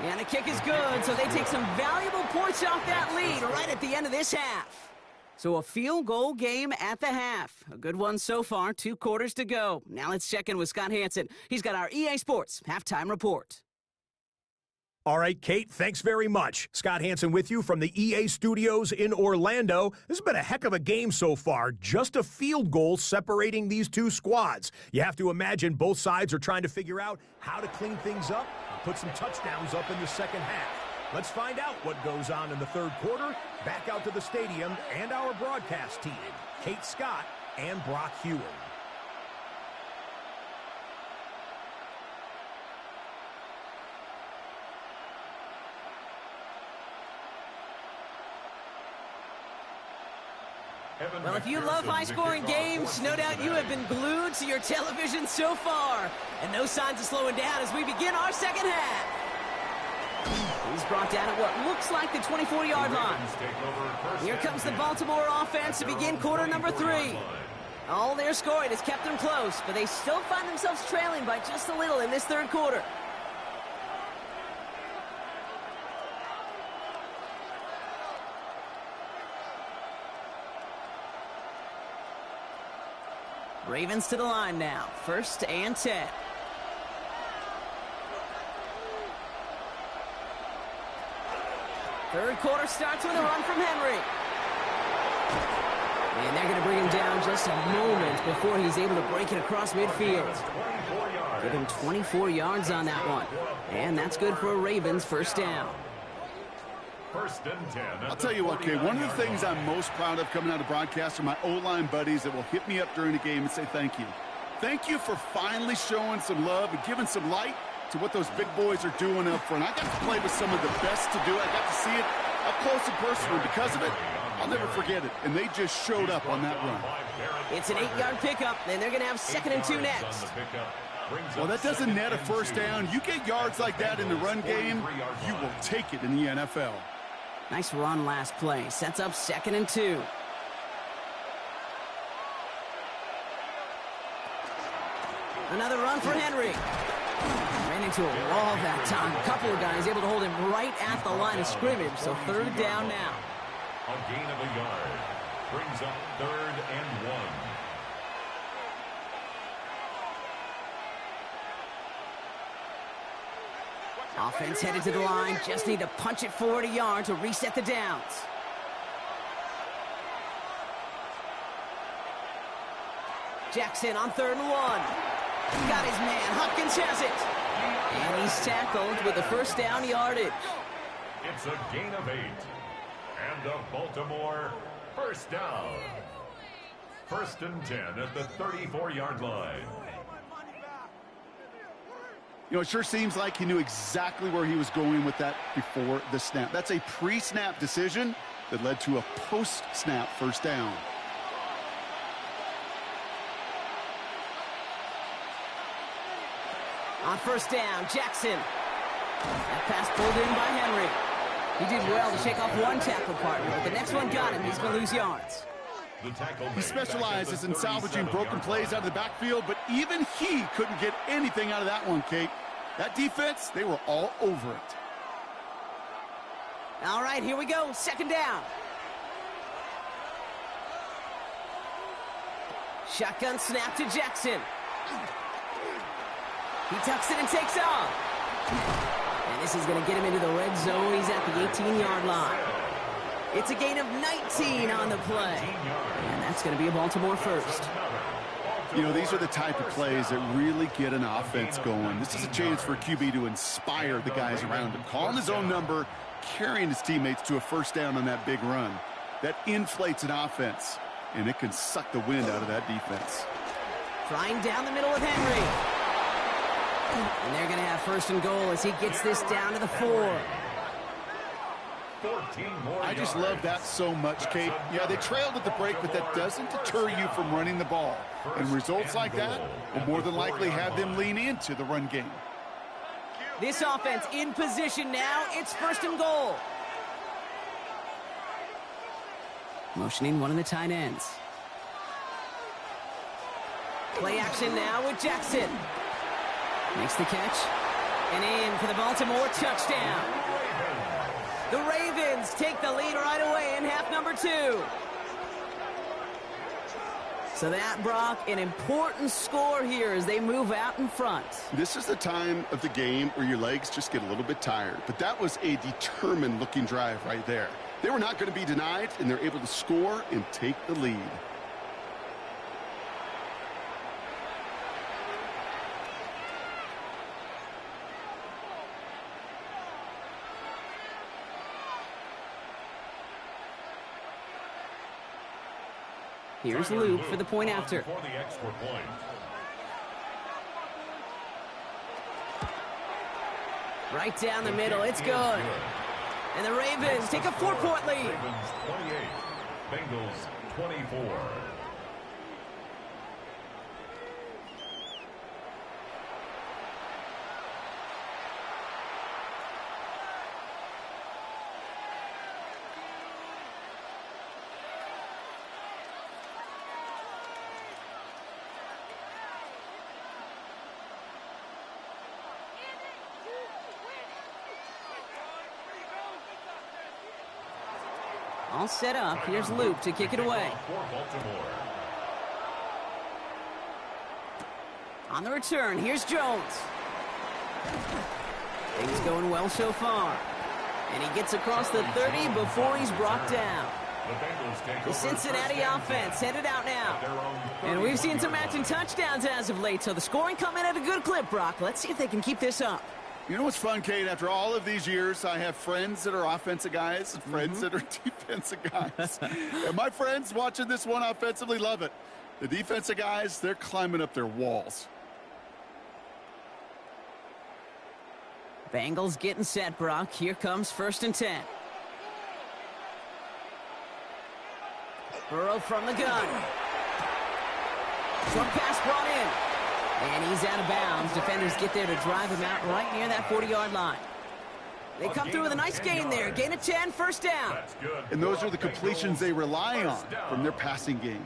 [SPEAKER 1] And the kick is good, so they take some valuable points off that lead right at the end of this half. So a field goal game at the half. A good one so far, 2 quarters to go. Now let's check in with Scott Hansen. He's got our EA Sports halftime report.
[SPEAKER 4] All right, Kate, thanks very much. Scott Hansen with you from the EA Studios in Orlando. This has been a heck of a game so far. Just a field goal separating these two squads. You have to imagine both sides are trying to figure out how to clean things up and put some touchdowns up in the second half. Let's find out what goes on in the third quarter. Back out to the stadium and our broadcast team, Kate Scott and Brock Hewitt.
[SPEAKER 1] Well, if you love high-scoring games, no doubt you have been glued to your television so far. And no signs of slowing down as we begin our second half. He's brought down at what looks like the 24-yard line. Here comes the Baltimore offense to begin quarter number 3. All their scoring has kept them close, but they still find themselves trailing by just a little in this third quarter. Ravens to the line now. First and 10. Third quarter starts with a run from Henry. And they're going to bring him down just a moment before he's able to break it across midfield. Give him 24 yards on that one. And that's good for a Ravens first down.
[SPEAKER 3] First and 10.
[SPEAKER 2] I'll tell you what, Kay, one of the things I'm most proud of coming out of broadcast are my O-line buddies that will hit me up during the game and say thank you. Thank you for finally showing some love and giving some light to what those big boys are doing up front. I got to play with some of the best to do it. I got to see it up close and personal. Because of it, I'll never forget it. And they just showed up on that run.
[SPEAKER 1] It's an 8-yard pickup, and they're going to have 2nd and 2 next.
[SPEAKER 2] Well, that doesn't net a first down. You get yards like that in the run game, you will take it in the NFL.
[SPEAKER 1] Nice run last play. Sets up 2nd and 2. Another run for Henry. Ran into a wall that time. A couple of guys able to hold him right at the line of scrimmage, so 3rd down now.
[SPEAKER 3] A gain of a yard. Brings up 3rd and 1.
[SPEAKER 1] Offense headed to the line. Just need to punch it forward a yard to reset the downs. Jackson on 3rd and 1. Got his man. Hopkins has it. And he's tackled with the first down yardage.
[SPEAKER 3] It's a gain of 8. And a Baltimore first down. First and 10 at the 34-yard line.
[SPEAKER 2] You know, it sure seems like he knew exactly where he was going with that before the snap. That's a pre-snap decision that led to a post-snap first down.
[SPEAKER 1] On first down, Jackson. That pass pulled in by Henry. He did well to shake off one tackle partner, but the next one got him. He's going to lose yards.
[SPEAKER 2] He specializes in salvaging broken plays out of the backfield, but even he couldn't get anything out of that one, Kate. That defense, they were all over it.
[SPEAKER 1] All right, here we go. 2nd down. Shotgun snap to Jackson. He tucks it and takes off. And this is going to get him into the red zone. He's at the 18-yard line. It's a gain of 19 on the play. And that's going to be a Baltimore first.
[SPEAKER 2] You know, these are the type of plays that really get an offense going. This is a chance for QB to inspire the guys around him. Calling his own number, carrying his teammates to a first down on that big run. That inflates an offense, and it can suck the wind out of that defense.
[SPEAKER 1] Flying down the middle with Henry. And they're going to have 1st and goal as he gets this down to the 4.
[SPEAKER 2] I just love that so much, Kate. Yeah, they trailed at the break, but that doesn't deter you from running the ball. And results like that will more than likely have them lean into the run game.
[SPEAKER 1] This offense in position now. It's 1st and goal. Motioning one of the tight ends. Play action now with Jackson. Makes the catch. And in for the Baltimore touchdown. The Ravens take the lead right away in half number 2. So that, Brock, an important score here as they move out in front.
[SPEAKER 2] This is the time of the game where your legs just get a little bit tired. But that was a determined-looking drive right there. They were not going to be denied, and they're able to score and take the lead.
[SPEAKER 1] Here's Luke for the point after. Right down the middle. It's good. And the Ravens take a 4-point lead.
[SPEAKER 3] Ravens 28, Bengals 24.
[SPEAKER 1] All set up. Here's Luke to kick it away. On the return, here's Jones. Things going well so far. And he gets across the 30 before he's brought down. The Cincinnati offense headed out now. And we've seen some matching touchdowns as of late, so the scoring coming at a good clip, Brock. Let's see if they can keep this up.
[SPEAKER 2] You know what's fun, Kate? After all of these years, I have friends that are offensive guys and friends that are defensive guys. And my friends watching this one offensively love it. The defensive guys, they're climbing up their walls.
[SPEAKER 1] Bengals getting set, Brock. Here comes 1st and 10. Burrow from the gun. Short pass brought in. And he's out of bounds. Defenders get there to drive him out right near that 40-yard line. They come through with a nice gain there. Gain of 10, 1st down.
[SPEAKER 2] And those are the completions they rely on from their passing game.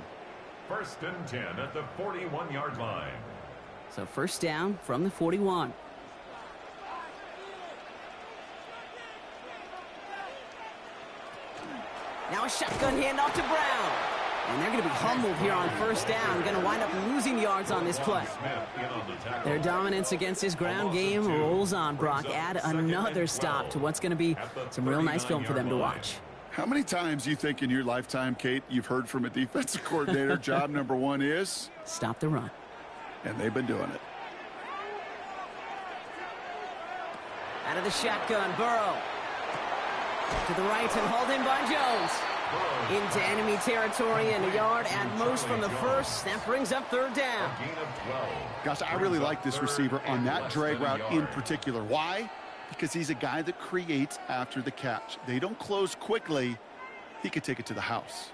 [SPEAKER 3] 1st and 10 at the 41-yard line.
[SPEAKER 1] So 1st down from the 41. Now a shotgun handoff to Brown. And they're going to be humbled here on 1st down. Going to wind up losing yards on this play. Their dominance against this ground game rolls on, Brock. Add another stop to what's going to be some real nice film for them to watch.
[SPEAKER 2] How many times do you think in your lifetime, Kate, you've heard from a defensive coordinator, job number 1 is?
[SPEAKER 1] Stop the run.
[SPEAKER 2] And they've been doing it.
[SPEAKER 1] Out of the shotgun, Burrow. To the right and hauled in by Jones. Into enemy territory and a yard at most from the 1st. That brings up 3rd down.
[SPEAKER 2] Gosh, I really like this receiver on that drag route in particular. Why? Because he's a guy that creates after the catch. They don't close quickly. He could take it to the house.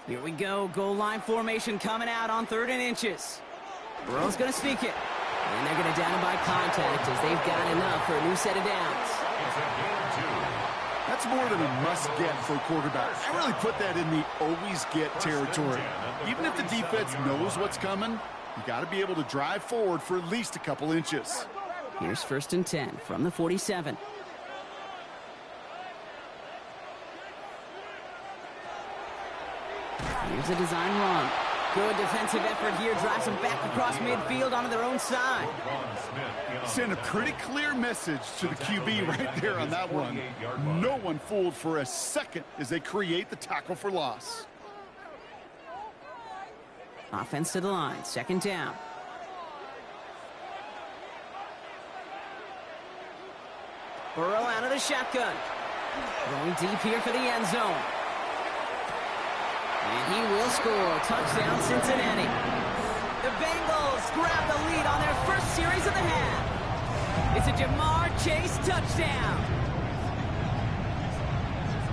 [SPEAKER 1] Here we go. Goal line formation coming out on 3rd and inches. Burrow's going to sneak it. And they're going to down him by contact as they've got enough for a new set of downs.
[SPEAKER 2] That's more than a must-get for a quarterback. I really put that in the always-get territory. Even if the defense knows what's coming, you got to be able to drive forward for at least a couple inches.
[SPEAKER 1] Here's 1st and 10 from the 47. Here's a design run. Good defensive effort here. Drives them back across midfield onto their own side.
[SPEAKER 2] Send a pretty clear message to the QB right there on that one. No one fooled for a second as they create the tackle for loss.
[SPEAKER 1] Offense to the line. 2nd down. Burrow out of the shotgun. Going deep here for the end zone. And he will score. Touchdown, Cincinnati. The Bengals grab the lead on their 1st series of the half. It's a Jamar Chase touchdown.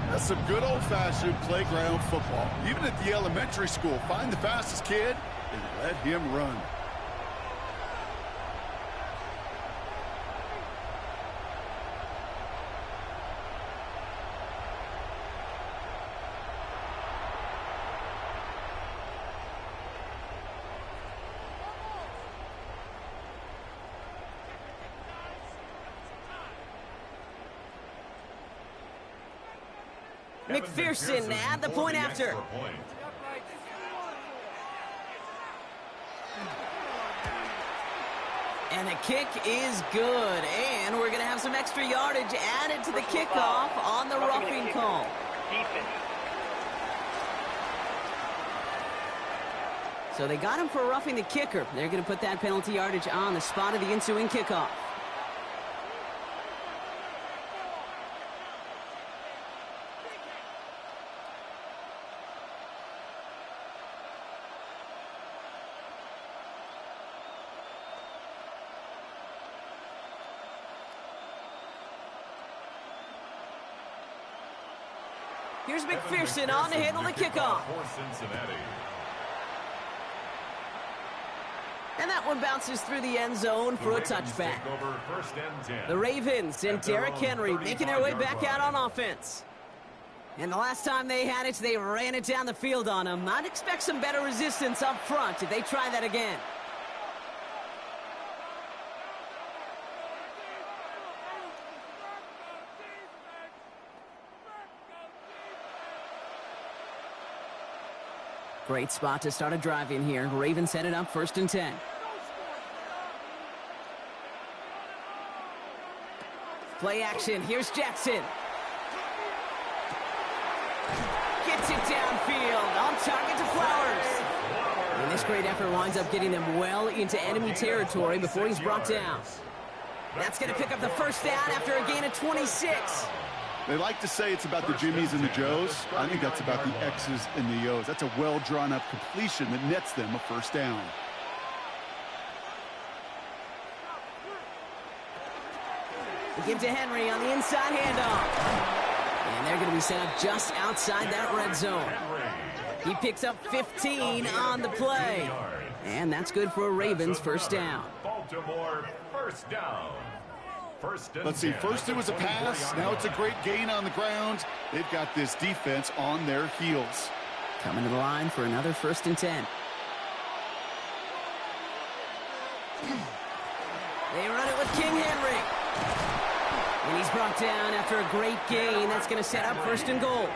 [SPEAKER 2] That's some good old-fashioned playground football. Even at the elementary school, find the fastest kid and let him run.
[SPEAKER 1] McPherson at the point after. And the kick is good. And we're going to have some extra yardage added to the kickoff on the roughing call. So they got him for roughing the kicker. They're going to put that penalty yardage on the spot of the ensuing kickoff. Here's McPherson on to handle the kickoff. And that one bounces through the end zone for a touchback. The Ravens and Derrick Henry making their way back out on offense. And the last time they had it, they ran it down the field on them. I'd expect some better resistance up front if they try that again. Great spot to start a drive in here. Ravens set it up 1st and 10. Play action. Here's Jackson. this great effort winds up getting them well into enemy territory before he's brought down. That's going to pick up the first down after a gain of 26.
[SPEAKER 2] They like to say it's about the Jimmies and the Joes. I think that's about the X's and the O's. That's a well-drawn-up completion that nets them a first down.
[SPEAKER 1] Give to Henry on the inside handoff. And they're going to be set up just outside that red zone. He picks up 15 on the play. And that's good for a Ravens first down.
[SPEAKER 3] Baltimore first down.
[SPEAKER 2] Let's see, first it was a pass, now it's a great gain on the ground. They've got this defense on their heels.
[SPEAKER 1] Coming to the line for another 1st and 10. They run it with King Henry. And he's brought down after a great gain. That's going to set up 1st and goal.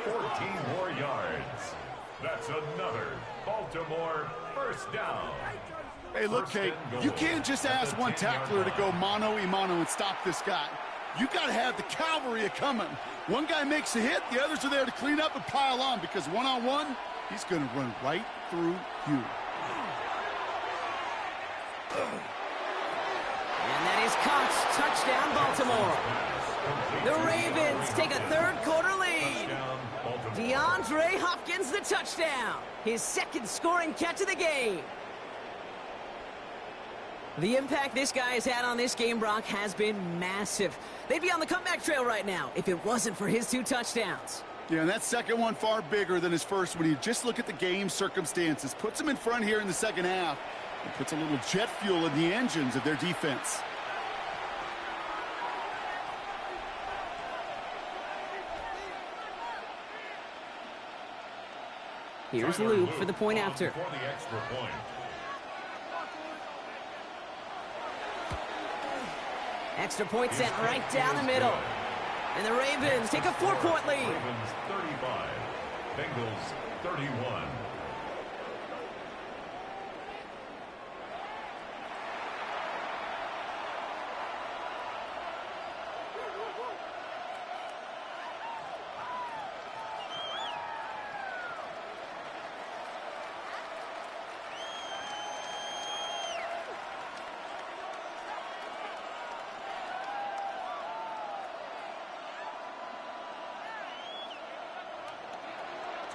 [SPEAKER 3] 14 more yards. That's another Baltimore first down.
[SPEAKER 2] Hey, look, Kate, you can't just ask one tackler to go mano-a-mano and stop this guy. You got to have the cavalry coming. One guy makes a hit, the others are there to clean up and pile on, because one-on-one, he's going to run right through you.
[SPEAKER 1] And that is caught. Touchdown, Baltimore. The Ravens take a 3rd quarter lead. DeAndre Hopkins, the touchdown. His 2nd scoring catch of the game. The impact this guy has had on this game, Brock, has been massive. They'd be on the comeback trail right now if it wasn't for his 2 touchdowns.
[SPEAKER 2] Yeah, and that second one far bigger than his first when you just look at the game circumstances. Puts him in front here in the second half and puts a little jet fuel in the engines of their defense.
[SPEAKER 1] Here's Luke for the point after. Extra point sent right down the middle. And the Ravens take a 4-point lead.
[SPEAKER 3] Ravens 35, Bengals 31.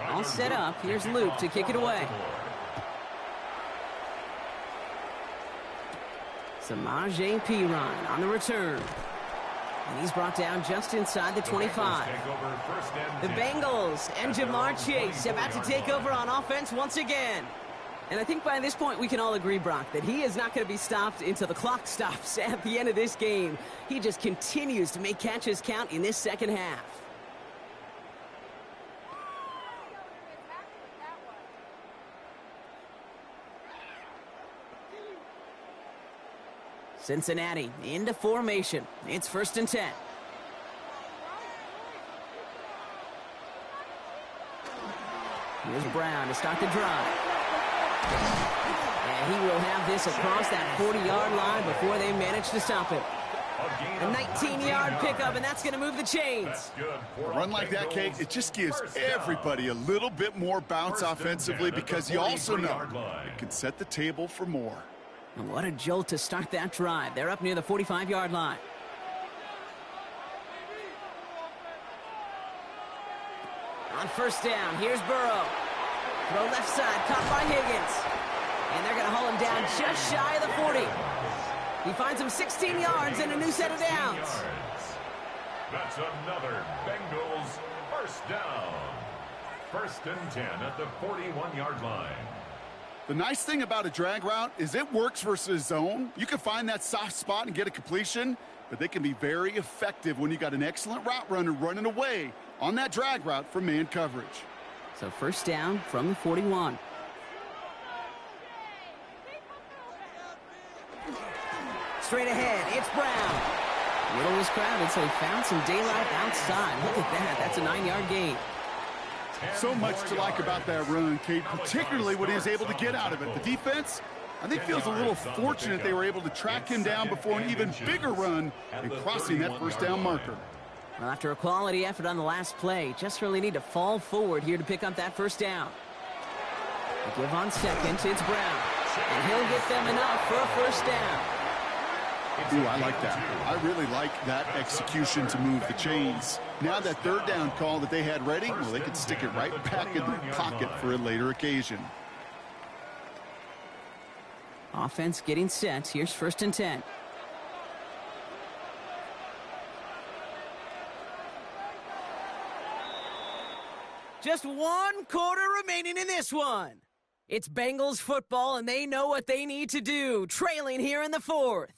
[SPEAKER 1] All set up. Here's Luke to kick it away. Samaje Perine on the return. And he's brought down just inside the 25. The Bengals and Jamar Chase about to take over on offense once again. And I think by this point we can all agree, Brock, that he is not going to be stopped until the clock stops at the end of this game. He just continues to make catches count in this second half. Cincinnati into formation. It's 1st and 10. Here's Brown to start the drive. And he will have this across that 40-yard line before they manage to stop him. A 19-yard pickup, and that's going to move the chains.
[SPEAKER 2] A run like that, Kate, it just gives everybody a little bit more bounce offensively, because you also know it can set the table for more.
[SPEAKER 1] And what a jolt to start that drive. They're up near the 45-yard line. On 1st down, here's Burrow. Throw left side, caught by Higgins. And they're going to haul him down just shy of the 40. He finds him 16 yards and a new set of downs.
[SPEAKER 3] That's another Bengals first down. 1st and 10 at the 41-yard line.
[SPEAKER 2] The nice thing about a drag route is it works versus zone. You can find that soft spot and get a completion, but they can be very effective when you got an excellent route runner running away on that drag route from man coverage.
[SPEAKER 1] So 1st down from the 41. Straight ahead, it's Brown. Middle was crowded, so he found some daylight outside. Look at that. That's a 9-yard gain.
[SPEAKER 2] So much to like about that run, Kate, particularly what he was able to get out of it. The defense, I think, feels a little fortunate they were able to track him down before an even bigger run and crossing that 1st down marker.
[SPEAKER 1] Well, after a quality effort on the last play, just really need to fall forward here to pick up that 1st down. They give on second. It's Brown. And he'll get them enough for a first down.
[SPEAKER 2] Ooh, I like that. I really like that execution to move the chains. Now that third down call that they had ready, well, they could stick it right back in the pocket for a later occasion.
[SPEAKER 1] Offense getting set. Here's 1st and 10. Just 1 quarter remaining in this one. It's Bengals football, and they know what they need to do, trailing here in the 4th.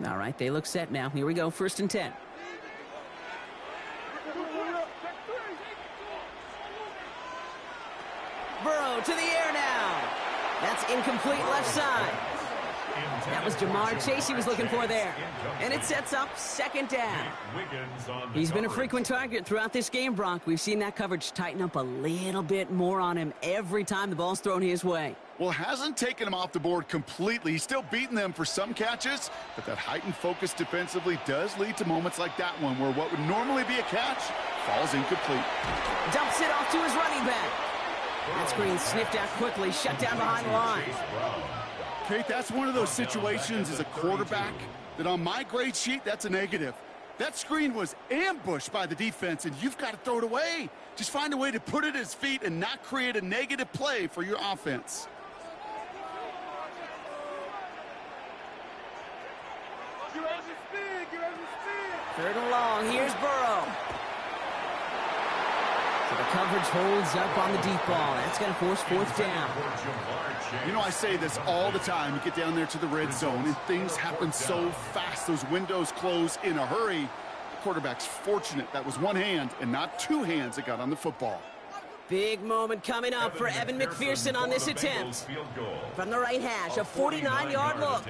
[SPEAKER 1] All right, they look set now. Here we go, 1st and 10. Burrow to the air now. That's incomplete left side. That was Jamar Chase he was looking for there. And it sets up 2nd down. He's been a frequent target throughout this game, Brock. We've seen that coverage tighten up a little bit more on him every time the ball's thrown his way.
[SPEAKER 2] Well, hasn't taken him off the board completely. He's still beating them for some catches, but that heightened focus defensively does lead to moments like that one where what would normally be a catch falls incomplete.
[SPEAKER 1] Dumps it off to his running back. That screen sniffed out quickly, shut down behind the line.
[SPEAKER 2] Kate, that's one of those situations as a quarterback that on my grade sheet, that's a negative. That screen was ambushed by the defense, and you've got to throw it away. Just find a way to put it at his feet and not create a negative play for your offense.
[SPEAKER 1] Third and long, here's Burrow. So the coverage holds up on the deep ball. That's going to force 4th down.
[SPEAKER 2] You know, I say this all the time. You get down there to the red zone, and things happen so fast. Those windows close in a hurry. The quarterback's fortunate that was one hand and not 2 hands that got on the football.
[SPEAKER 1] Big moment coming up for Evan McPherson on this attempt. From the right hash, a 49-yard look.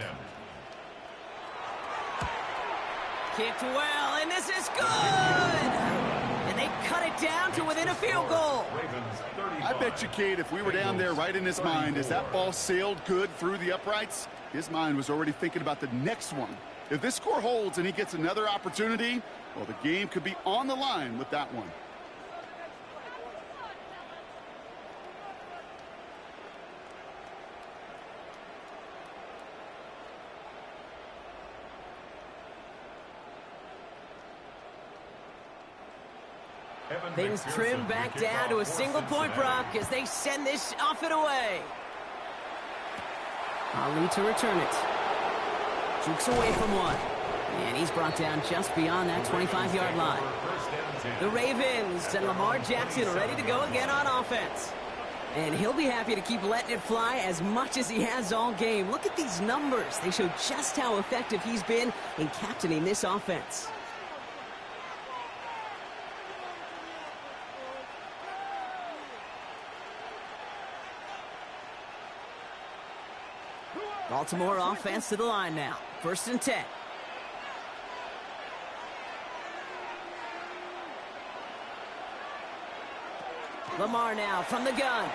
[SPEAKER 1] Kicked well, and this is good! And they cut it down to within a field goal.
[SPEAKER 2] I bet you, Kate, if we were down there right in his mind, as that ball sailed good through the uprights, his mind was already thinking about the next one. If this score holds and he gets another opportunity, well, the game could be on the line with that one.
[SPEAKER 1] Things trim back down to a single-point Brock as they send this off and away. Ali to return it. Jukes away from one. And he's brought down just beyond that 25-yard line. The Ravens and Lamar Jackson ready to go again on offense. And he'll be happy to keep letting it fly as much as he has all game. Look at these numbers. They show just how effective he's been in captaining this offense. Baltimore offense to the line now. 1st and 10. Lamar now from the gun.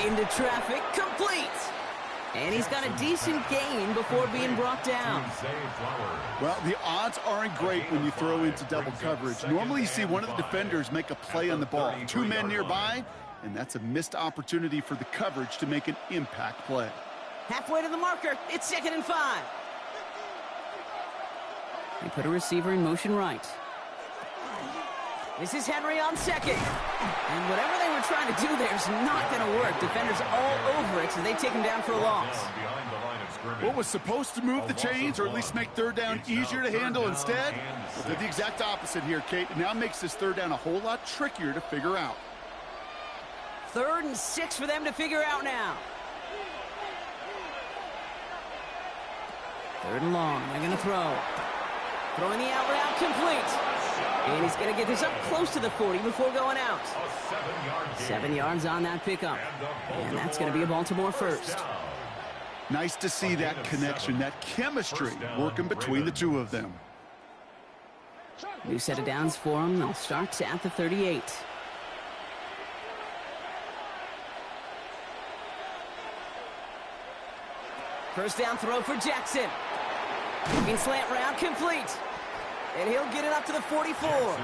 [SPEAKER 1] Into traffic, complete. And he's got a decent gain before being brought down.
[SPEAKER 2] Well, the odds aren't great when you throw into double coverage. Normally you see one of the defenders make a play on the ball. 2 men nearby, and that's a missed opportunity for the coverage to make an impact play.
[SPEAKER 1] Halfway to the marker, it's 2nd and 5. They put a receiver in motion right. This is Henry on second. And whatever they were trying to do there is not going to work. Defenders all over it, so they take him down for a loss.
[SPEAKER 2] What was supposed to move the chains, or at least make third down easier to handle instead? Well, did the exact opposite here, Kate. It now makes this third down a whole lot trickier to figure out.
[SPEAKER 1] 3rd and 6 for them to figure out now. 3rd and long. They're going to throw. Throwing the out route complete. And he's going to get this up close to the 40 before going out.
[SPEAKER 3] A 7-yard gain.
[SPEAKER 1] 7 yards on that pickup. And that's going to be a Baltimore first.
[SPEAKER 3] down.
[SPEAKER 2] Nice to see that connection, that chemistry working between the two of them.
[SPEAKER 1] New set of downs for him. They'll start at the 38. First down throw for Jackson. Looking slant route complete. And he'll get it up to the 44.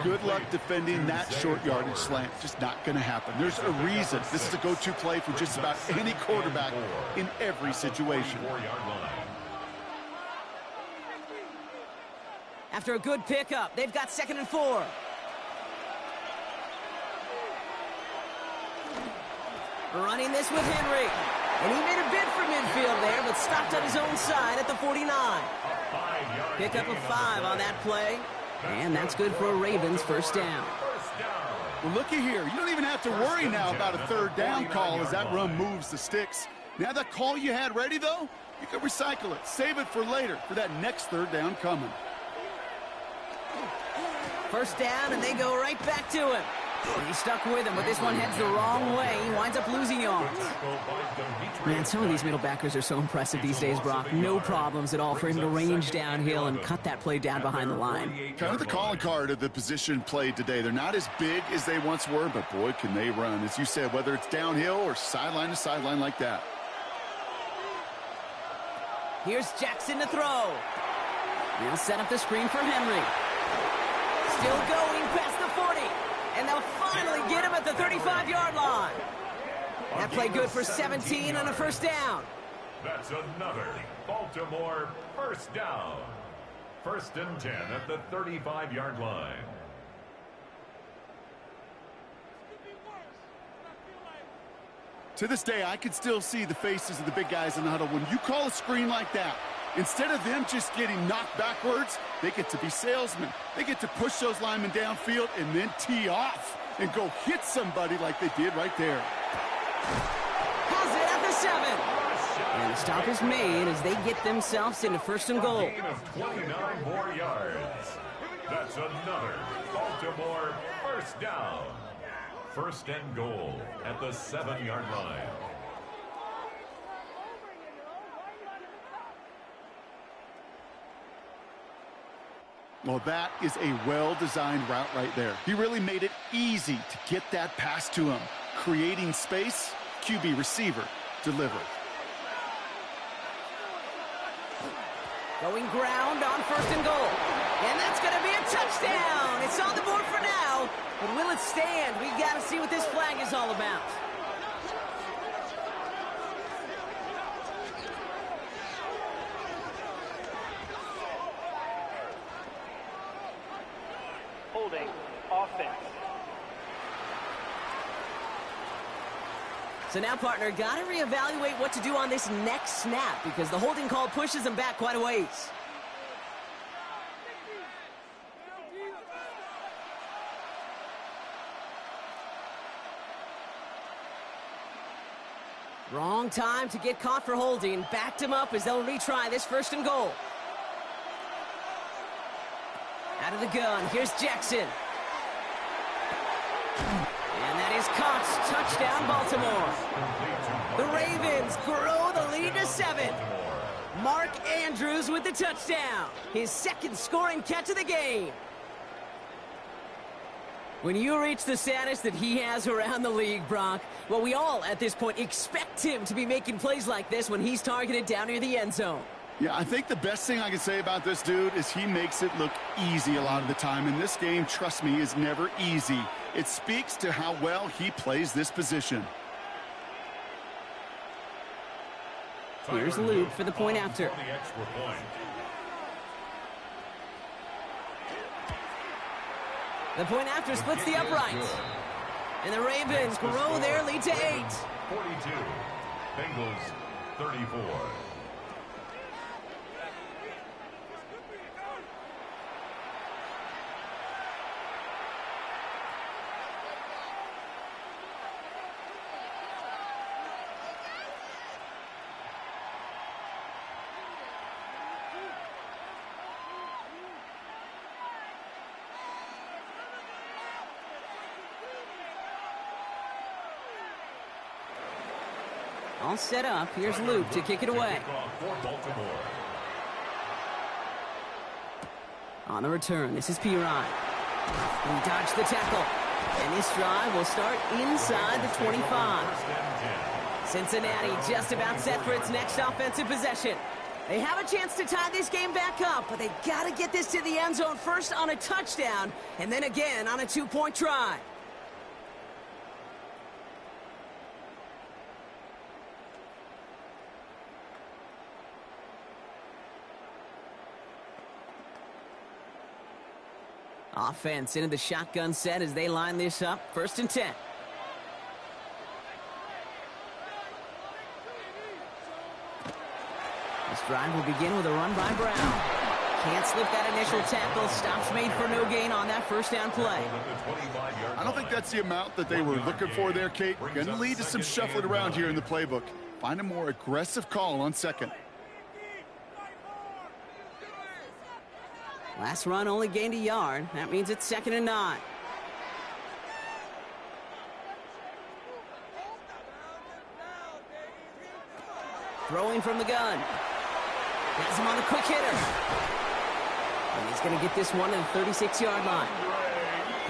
[SPEAKER 2] Good luck defending that short yardage slant. Just not going to happen. There's a reason this is a go-to play for just about any quarterback in every situation.
[SPEAKER 1] After a good pickup, they've got 2nd and 4. Running this with Henry. And he made a bid for midfield there, but stopped on his own side at the 49. Pick up a 5 on that play. And that's good for a Ravens first down.
[SPEAKER 2] Well, looky here. You don't even have to worry now about a third down call as that run moves the sticks. Now that call you had ready, though, you can recycle it. Save it for later for that next third down coming.
[SPEAKER 1] First down, and they go right back to him. He's stuck with him, but this one heads the wrong way. He winds up losing yards. Man, some of these middle backers are so impressive these days, Brock. No problems at all for him to range downhill and cut that play down behind the line.
[SPEAKER 2] Kind of the calling card of the position played today. They're not as big as they once were, but boy, can they run. As you said, whether it's downhill or sideline to sideline like that.
[SPEAKER 1] Here's Jackson to throw. They'll set up the screen for Henry. Still going past the 40. And they'll finally get him at the 35-yard line. That play good for 17 and a first down.
[SPEAKER 3] That's another Baltimore first down. 1st and 10 at the 35-yard line.
[SPEAKER 2] To this day, I can still see the faces of the big guys in the huddle. When you call a screen like that, instead of them just getting knocked backwards, they get to be salesmen. They get to push those linemen downfield and then tee off and go hit somebody like they did right there.
[SPEAKER 1] Has it at the 7. And the stop is made as they get themselves into 1st and goal.
[SPEAKER 3] A gain of 29 more yards. That's another Baltimore first down. 1st and goal at the 7-yard line.
[SPEAKER 2] Well, that is a well-designed route right there. He really made it easy to get that pass to him. Creating space, QB receiver, deliver.
[SPEAKER 1] Going ground on 1st and goal. And that's going to be a touchdown. It's on the board for now. But will it stand? We got to see what this flag is all about.
[SPEAKER 5] Holding offense.
[SPEAKER 1] So now, partner, got to reevaluate what to do on this next snap because the holding call pushes them back quite a ways. Wrong time to get caught for holding. Backed him up as they'll retry this 1st and goal. Out of the gun, here's Jackson. And that is caught. Touchdown, Baltimore. The Ravens grow the lead to 7. Mark Andrews with the touchdown. His 2nd scoring catch of the game. When you reach the status that he has around the league, Brock, well, we all at this point expect him to be making plays like this when he's targeted down near the end zone.
[SPEAKER 2] Yeah, I think the best thing I can say about this dude is he makes it look easy a lot of the time. And this game, trust me, is never easy. It speaks to how well he plays this position.
[SPEAKER 1] Here's Luke for the point after. The point after splits the uprights. And the Ravens grow their lead to 8.
[SPEAKER 3] 42. Bengals 34.
[SPEAKER 1] All set up. Here's Luke to kick it away. On the return, this is Piran. He dodged the tackle. And this drive will start inside the 25. Cincinnati just about set for its next offensive possession. They have a chance to tie this game back up, but they got to get this to the end zone first on a touchdown, and then again on a two-point try. Offense into the shotgun set as they line this up. 1st and 10. This drive will begin with a run by Brown. Can't slip that initial tackle. Stops made for no gain on that first down play.
[SPEAKER 2] I don't think that's the amount that they were looking for there, Kate. Going to lead to some shuffling around here in the playbook. Find a more aggressive call on 2nd.
[SPEAKER 1] Last run only gained a yard. That means it's 2nd and 9. Throwing from the gun. Has him on the quick hitter. And he's going to get this one to the 36-yard line.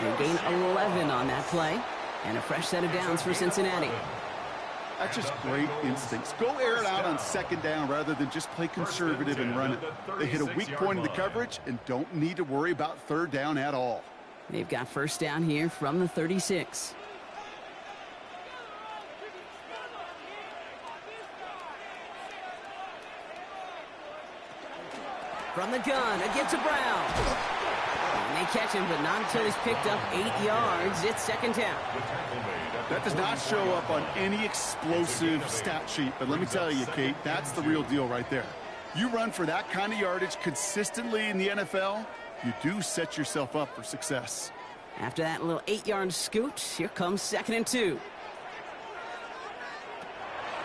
[SPEAKER 1] They gain 11 on that play. And a fresh set of downs for Cincinnati.
[SPEAKER 2] That's just great instincts. Go air it out on 2nd down rather than just play conservative and run it. They hit a weak point in the coverage and don't need to worry about 3rd down at all.
[SPEAKER 1] They've got 1st down here from the 36. From the gun, again to Brown. And they catch him, but not until he's picked up 8 yards. It's 2nd down.
[SPEAKER 2] That does not show up on any explosive stat sheet, but let me tell you, Kate, that's the real deal right there. You run for that kind of yardage consistently in the NFL, you do set yourself up for success.
[SPEAKER 1] After that little 8-yard scoot, here comes 2nd and 2.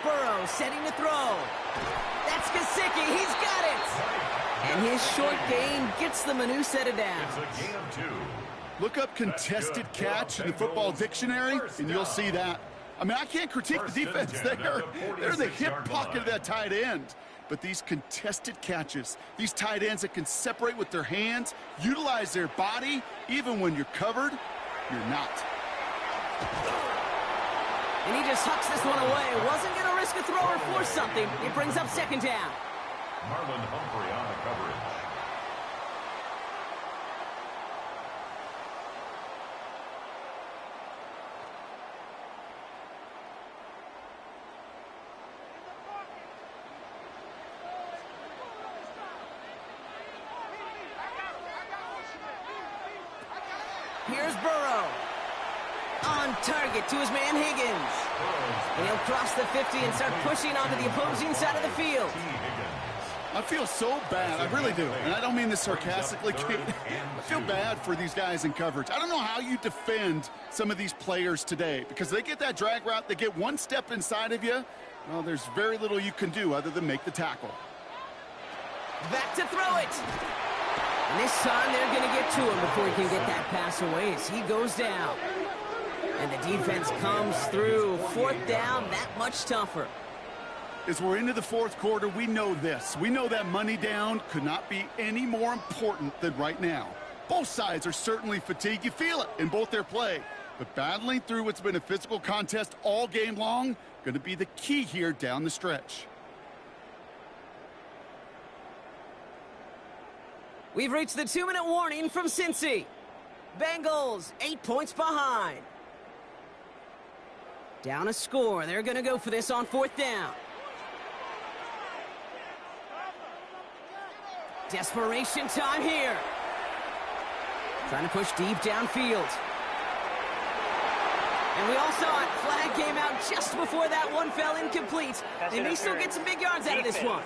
[SPEAKER 1] Burrow setting to throw. That's Gesicki. He's got it. And his short gain gets them a new set of downs.
[SPEAKER 3] It's a gain of 2.
[SPEAKER 2] Look up contested catch in the football dictionary, and you'll see that. I mean, I can't critique the defense. They're the hip pocket of that tight end. But these contested catches, these tight ends that can separate with their hands, utilize their body, even when you're covered, you're not.
[SPEAKER 1] And he just hucks this one away. Wasn't going to risk a throw or force something. It brings up 2nd down.
[SPEAKER 3] Marlon Humphrey on the coverage.
[SPEAKER 1] Here's Burrow. On target to his man Higgins. And he'll cross the 50 and start pushing onto the opposing side of the field.
[SPEAKER 2] I feel so bad. I really do. And I don't mean this sarcastically, Kate. I feel bad for these guys in coverage. I don't know how you defend some of these players today because they get that drag route, they get one step inside of you. Well, there's very little you can do other than make the tackle.
[SPEAKER 1] Back to throw it. And this time they're going to get to him before he can get that pass away as he goes down. And the defense comes through. 4th down, that much tougher.
[SPEAKER 2] As we're into the 4th quarter, we know this. We know that money down could not be any more important than right now. Both sides are certainly fatigued. You feel it in both their play. But battling through what's been a physical contest all game long, going to be the key here down the stretch.
[SPEAKER 1] We've reached the 2-minute warning from Cincy. Bengals 8 points behind. Down a score. They're going to go for this on 4th down. Desperation time here. Trying to push deep downfield. And we all saw it. Flag came out just before that one fell incomplete. They may still get some big yards out of this one.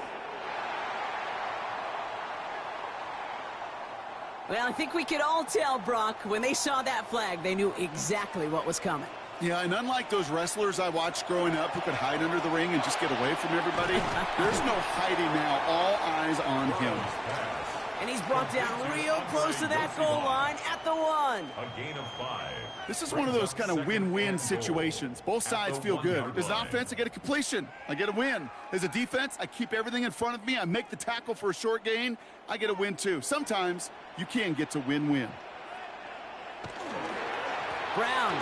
[SPEAKER 1] Well, I think we could all tell, Brock, when they saw that flag, they knew exactly what was coming.
[SPEAKER 2] Yeah, and unlike those wrestlers I watched growing up who could hide under the ring and just get away from everybody, there's no hiding now. All eyes on him.
[SPEAKER 1] And he's brought down real close to that goal line at the 1.
[SPEAKER 3] A gain of 5.
[SPEAKER 2] This is one of those kind of win-win situations. Both sides feel good. As an offense, I get a completion. I get a win. As a defense, I keep everything in front of me. I make the tackle for a short gain. I get a win, too. Sometimes you can get to win-win.
[SPEAKER 1] Brown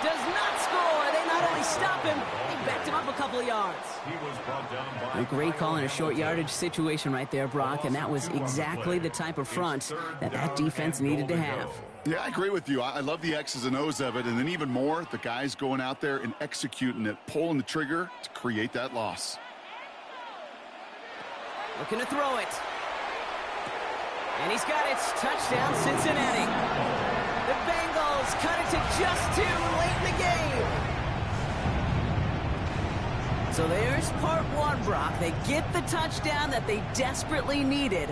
[SPEAKER 1] does not score. They not only stop him, they backed him up a couple of yards.
[SPEAKER 3] He was brought down by
[SPEAKER 1] A great call in a short yardage situation right there, Brock, and that was exactly the type of front that defense needed to have.
[SPEAKER 2] Yeah, I agree with you. I love the X's and O's of it, and then even more, the guys going out there and executing it, pulling the trigger to create that loss.
[SPEAKER 1] Looking to throw it. And he's got it. Touchdown, Cincinnati. The Bengals cut it to just 2 late in the game. So there's part 1, Brock. They get the touchdown that they desperately needed.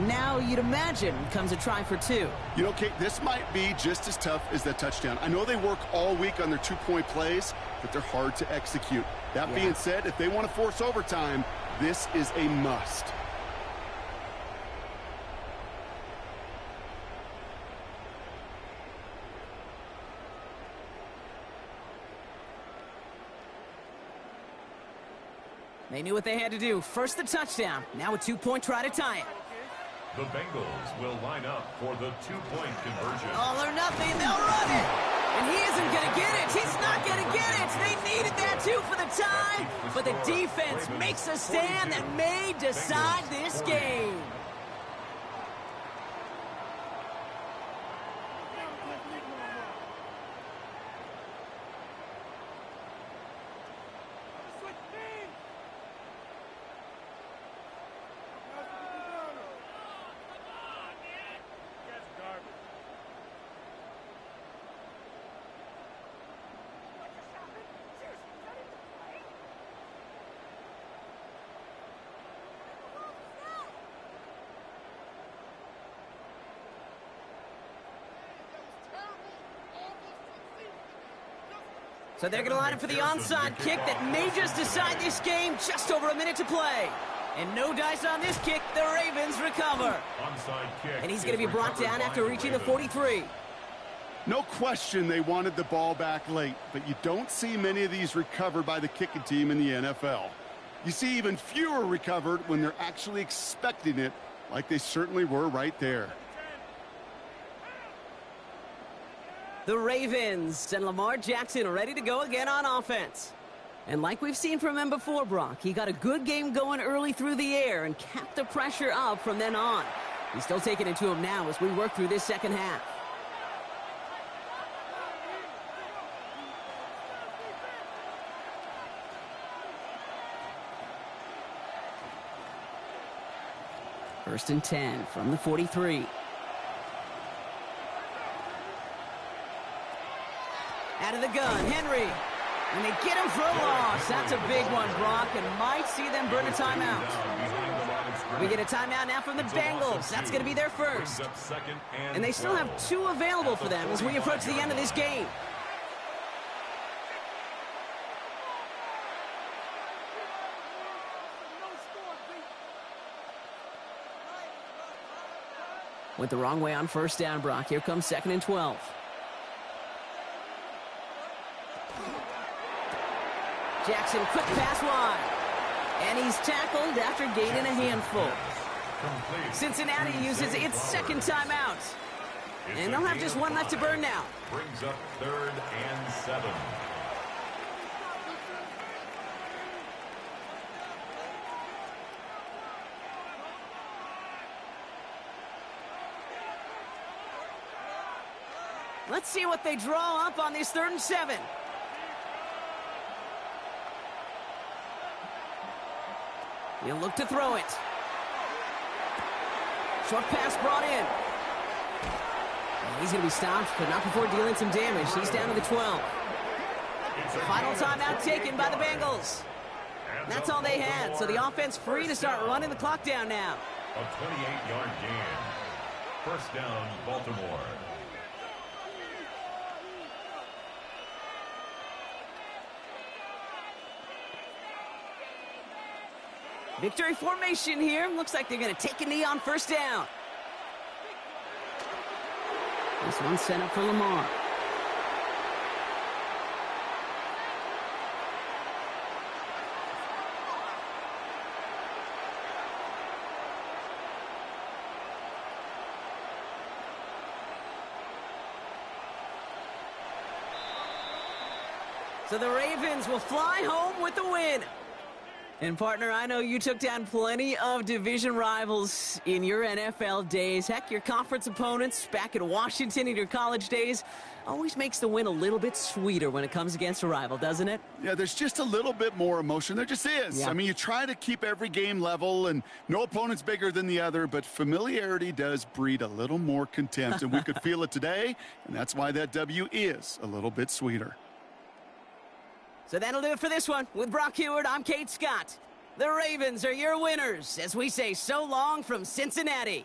[SPEAKER 1] Now, you'd imagine, comes a try for 2.
[SPEAKER 2] You know, Kate, this might be just as tough as that touchdown. I know they work all week on their 2-point plays, but they're hard to execute. That being said, if they want to force overtime, this is a must.
[SPEAKER 1] They knew what they had to do. First the touchdown. Now a 2-point try to tie it.
[SPEAKER 3] The Bengals will line up for the 2-point conversion.
[SPEAKER 1] All or nothing. They'll run it. And he isn't going to get it. He's not going to get it. They needed that, too, for the tie. But the defense makes a stand that may decide this game. So they're going to line up for the onside kick that may just decide this game. Just over a minute to play. And no dice on this kick. The Ravens recover. And he's going to be brought down after reaching the 43.
[SPEAKER 2] No question they wanted the ball back late, but you don't see many of these recovered by the kicking team in the NFL. You see even fewer recovered when they're actually expecting it, like they certainly were right there.
[SPEAKER 1] The Ravens and Lamar Jackson ready to go again on offense. And like we've seen from him before, Brock, he got a good game going early through the air and kept the pressure up from then on. He's still taking it to him now as we work through this second half. First and 10 from the 43. Out of the gun, Henry. And they get him for a loss. That's a big one, Brock, and might see them burn a timeout. We get a timeout now from the Bengals. That's going to be their first. And they still have 2 available for them as we approach the end of this game. Went the wrong way on first down, Brock. Here comes 2nd and 12. Jackson, quick pass wide. And he's tackled after gaining a handful. Cincinnati uses its second timeout. And they'll have just 1 left to burn now.
[SPEAKER 3] Brings up 3rd and 7.
[SPEAKER 1] Let's see what they draw up on this 3rd and 7. He'll look to throw it. Short pass brought in. And he's going to be stopped, but not before dealing some damage. He's down to the 12. Final timeout taken by the Bengals. That's all they had, so the offense free to start running the clock down now.
[SPEAKER 3] A 28-yard gain. First down, Baltimore.
[SPEAKER 1] Victory formation here. Looks like they're going to take a knee on first down. This one's set up for Lamar. So the Ravens will fly home with the win. And, partner, I know you took down plenty of division rivals in your NFL days. Heck, your conference opponents back in Washington in your college days always makes the win a little bit sweeter when it comes against a rival, doesn't it?
[SPEAKER 2] Yeah, there's just a little bit more emotion. There just is.
[SPEAKER 1] Yeah.
[SPEAKER 2] I mean, you try to keep every game level, and no opponent's bigger than the other, but familiarity does breed a little more contempt, and we could feel it today, and that's why that W is a little bit sweeter.
[SPEAKER 1] So that'll do it for this one. With Brock Heward, I'm Kate Scott. The Ravens are your winners as we say so long from Cincinnati.